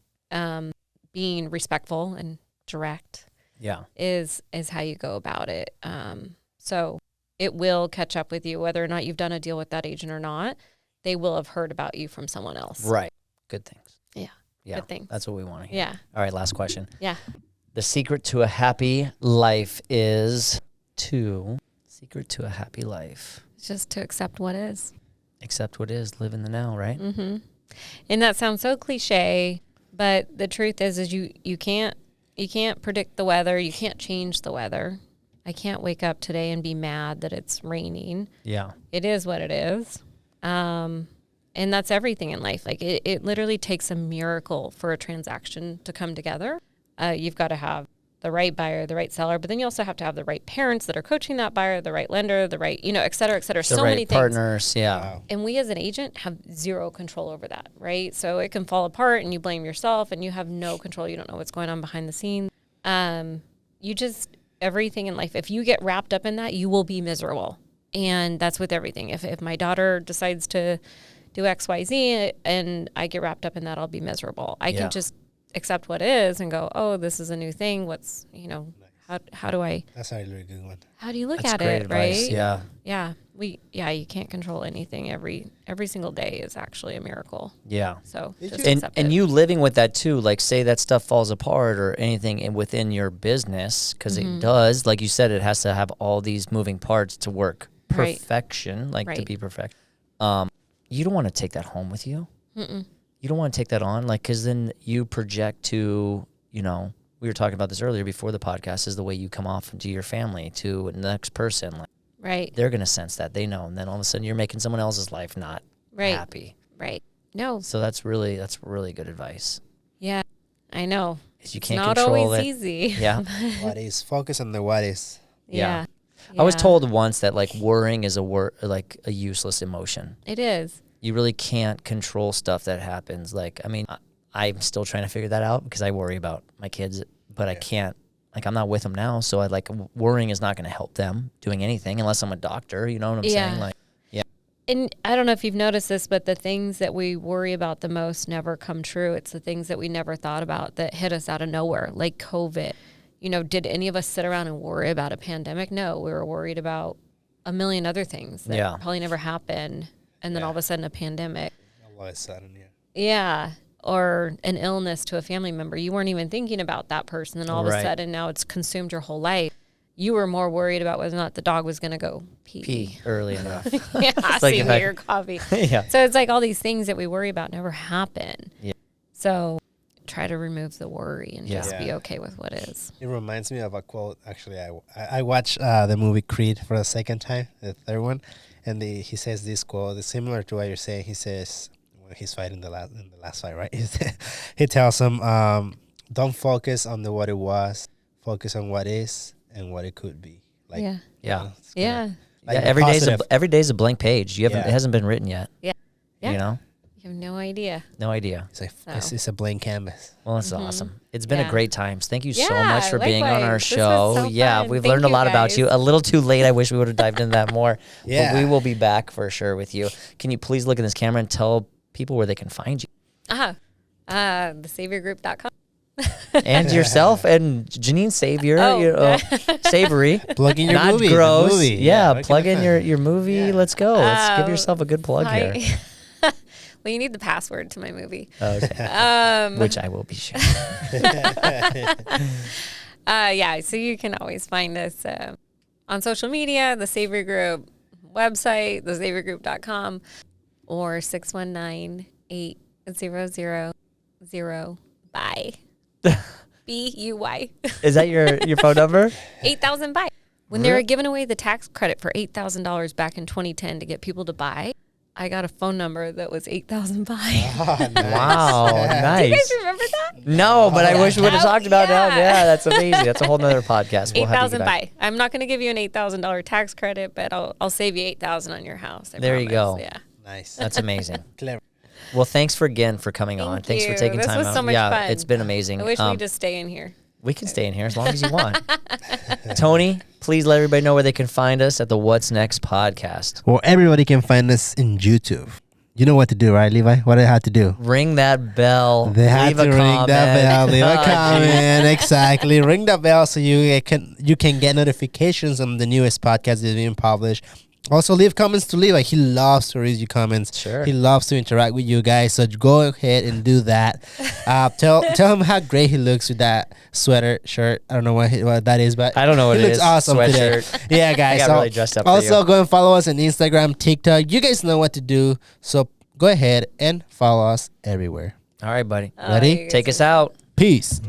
Speaker 1: being respectful and direct is how you go about it. So it will catch up with you whether or not you've done a deal with that agent or not. They will have heard about you from someone else.
Speaker 2: Right. Good things.
Speaker 1: Yeah. Good things.
Speaker 2: That's what we want to hear.
Speaker 1: Yeah.
Speaker 2: All right, last question.
Speaker 1: Yeah.
Speaker 2: The secret to a happy life is
Speaker 1: Just to accept what is.
Speaker 2: Accept what is, live in the now, right?
Speaker 1: Mm-hmm. And that sounds so cliche, but the truth is you can't predict the weather. You can't change the weather. I can't wake up today and be mad that it's raining.
Speaker 2: Yeah.
Speaker 1: It is what it is. And that's everything in life. Like it literally takes a miracle for a transaction to come together. You've got to have the right buyer, the right seller, but then you also have to have the right parents that are coaching that buyer, the right lender, the right, you know, et cetera, et cetera.
Speaker 2: The
Speaker 1: so
Speaker 2: right
Speaker 1: many things.
Speaker 2: Partners, yeah. Wow.
Speaker 1: And we as an agent have zero control over that, right? So it can fall apart and you blame yourself and you have no control. You don't know what's going on behind the scenes. Everything in life, if you get wrapped up in that, you will be miserable. And that's with everything. If my daughter decides to do X, Y, Z and I get wrapped up in that, I'll be miserable. I can just accept what is and go, oh, this is a new thing. What's, you know, how do I?
Speaker 3: That's a really good one.
Speaker 1: How do you look
Speaker 2: That's
Speaker 1: at
Speaker 2: great
Speaker 1: it,
Speaker 2: advice.
Speaker 1: right?
Speaker 2: Yeah.
Speaker 1: Yeah. You can't control anything. Every single day is actually a miracle.
Speaker 2: Yeah.
Speaker 1: So
Speaker 2: and you living with that too, like say that stuff falls apart or anything within your business, because it does, like you said, it has to have all these moving parts to work perfection, to be perfect. You don't want to take that home with you. Mm-mm. You don't want to take that on, because then you project to, you know, we were talking about this earlier before the podcast, is the way you come off to your family, to the next person.
Speaker 1: Right.
Speaker 2: They're going to sense that. They know. And then all of a sudden you're making someone else's life not happy.
Speaker 1: Right. No.
Speaker 2: So that's really good advice.
Speaker 1: Yeah, I know.
Speaker 2: You can't
Speaker 1: not
Speaker 2: control
Speaker 1: always
Speaker 2: it.
Speaker 1: Easy.
Speaker 2: Yeah.
Speaker 3: What is. Focus on the what is.
Speaker 1: Yeah.
Speaker 2: I was told once that worrying is a useless emotion.
Speaker 1: It is.
Speaker 2: You really can't control stuff that happens. I'm still trying to figure that out because I worry about my kids, but I can't. I'm not with them now, so worrying is not going to help them doing anything unless I'm a doctor. You know what I'm saying?
Speaker 1: And I don't know if you've noticed this, but the things that we worry about the most never come true. It's the things that we never thought about that hit us out of nowhere, like COVID. You know, did any of us sit around and worry about a pandemic? No, we were worried about a million other things that probably never happened. And then all of a sudden a pandemic.
Speaker 3: All of a sudden,
Speaker 1: Yeah. Or an illness to a family member. You weren't even thinking about that person. And all of a sudden now it's consumed your whole life. You were more worried about whether or not the dog was going to go pee
Speaker 2: early enough.
Speaker 1: Same with your coffee.
Speaker 2: Yeah.
Speaker 1: So it's all these things that we worry about never happen.
Speaker 2: Yeah.
Speaker 1: So try to remove the worry and just be okay with what is.
Speaker 3: It reminds me of a quote. Actually, I watched the movie Creed for the second time, the third one, and he says this quote. It's similar to what you're saying. He says when he's fighting in the last fight, right? He tells him, "Don't focus on what it was. Focus on what is and what it could be."
Speaker 2: Every day's a blank page. It hasn't been written yet.
Speaker 1: Yeah.
Speaker 2: You know.
Speaker 1: You have no idea.
Speaker 2: No idea.
Speaker 3: It's a blank canvas.
Speaker 2: Well, that's awesome. It's been a great time. Thank you so
Speaker 1: Yeah,
Speaker 2: much for being on our
Speaker 1: likewise. This
Speaker 2: show.
Speaker 1: was so fun.
Speaker 2: We've
Speaker 1: Thank
Speaker 2: learned a
Speaker 1: you,
Speaker 2: lot about
Speaker 1: guys.
Speaker 2: you. A little too late. I wish we would have dived into that more.
Speaker 3: Yeah.
Speaker 2: But we will be back for sure with you. Can you please look in this camera and tell people where they can find you?
Speaker 1: TheSavorygroup.com.
Speaker 2: And yourself and Jeannine Savory.
Speaker 3: Plug in your
Speaker 2: Not
Speaker 3: movie.
Speaker 2: gross.
Speaker 3: The movie.
Speaker 2: Yeah, plug in your movie.
Speaker 3: Yeah.
Speaker 2: Let's go. Let's give yourself a good plug here.
Speaker 1: Well, you need the password to my movie.
Speaker 2: Okay. Which I will be sharing.
Speaker 1: Yeah, so you can always find us on social media, the Savory Group website, thesavorygroup.com, or 619-800-0 BUY.
Speaker 2: Is that your phone number?
Speaker 1: 8,000 buy. When they were giving away the tax credit for $8,000 back in 2010 to get people to buy, I got a phone number that was 8,000 buy.
Speaker 3: Oh, nice.
Speaker 2: Wow, nice.
Speaker 1: Do you guys remember that?
Speaker 2: No, but I wish we would have talked about that.
Speaker 1: yeah.
Speaker 2: Yeah, that's amazing. That's a whole nother podcast. We'll have to
Speaker 1: 8,000
Speaker 2: get back.
Speaker 1: buy. I'm not going to give you an $8,000 tax credit, but I'll save you 8,000 on your house. I
Speaker 2: There you
Speaker 1: promise.
Speaker 2: go.
Speaker 1: Yeah.
Speaker 3: Nice.
Speaker 2: That's amazing.
Speaker 3: Clever.
Speaker 2: Well, thanks for coming on. Thanks for
Speaker 1: you.
Speaker 2: taking
Speaker 1: This
Speaker 2: time
Speaker 1: was
Speaker 2: out.
Speaker 1: so much
Speaker 2: yeah,
Speaker 1: fun.
Speaker 2: it's been amazing.
Speaker 1: I wish we'd just stay in here.
Speaker 2: We can stay in here as long as you want. Tony, please let everybody know where they can find us at the What's Next podcast.
Speaker 3: Well, everybody can find us in YouTube. You know what to do, right, Levi? What do they have to do?
Speaker 2: Ring that bell.
Speaker 3: They have
Speaker 2: leave
Speaker 3: to
Speaker 2: a
Speaker 3: ring
Speaker 2: comment.
Speaker 3: that bell, leave a
Speaker 2: Oh,
Speaker 3: comment. Exactly. Ring the bell so you can get notifications on the newest podcast that's being published. Also, leave comments to Levi. He loves to read your comments.
Speaker 2: Sure.
Speaker 3: He loves to interact with you guys. So go ahead and do that. Tell him how great he looks with that sweater shirt. I don't know what that is, but
Speaker 2: I don't know what
Speaker 3: he
Speaker 2: it
Speaker 3: looks
Speaker 2: is.
Speaker 3: awesome today.
Speaker 2: Sweatshirt.
Speaker 3: Yeah, guys.
Speaker 2: I got
Speaker 3: So
Speaker 2: really dressed up for
Speaker 3: also,
Speaker 2: you.
Speaker 3: go and follow us on Instagram, TikTok. You guys know what to do. So go ahead and follow us everywhere.
Speaker 2: All right, buddy.
Speaker 3: Ready?
Speaker 1: you guys
Speaker 2: Take
Speaker 1: are
Speaker 2: us out.
Speaker 3: Peace.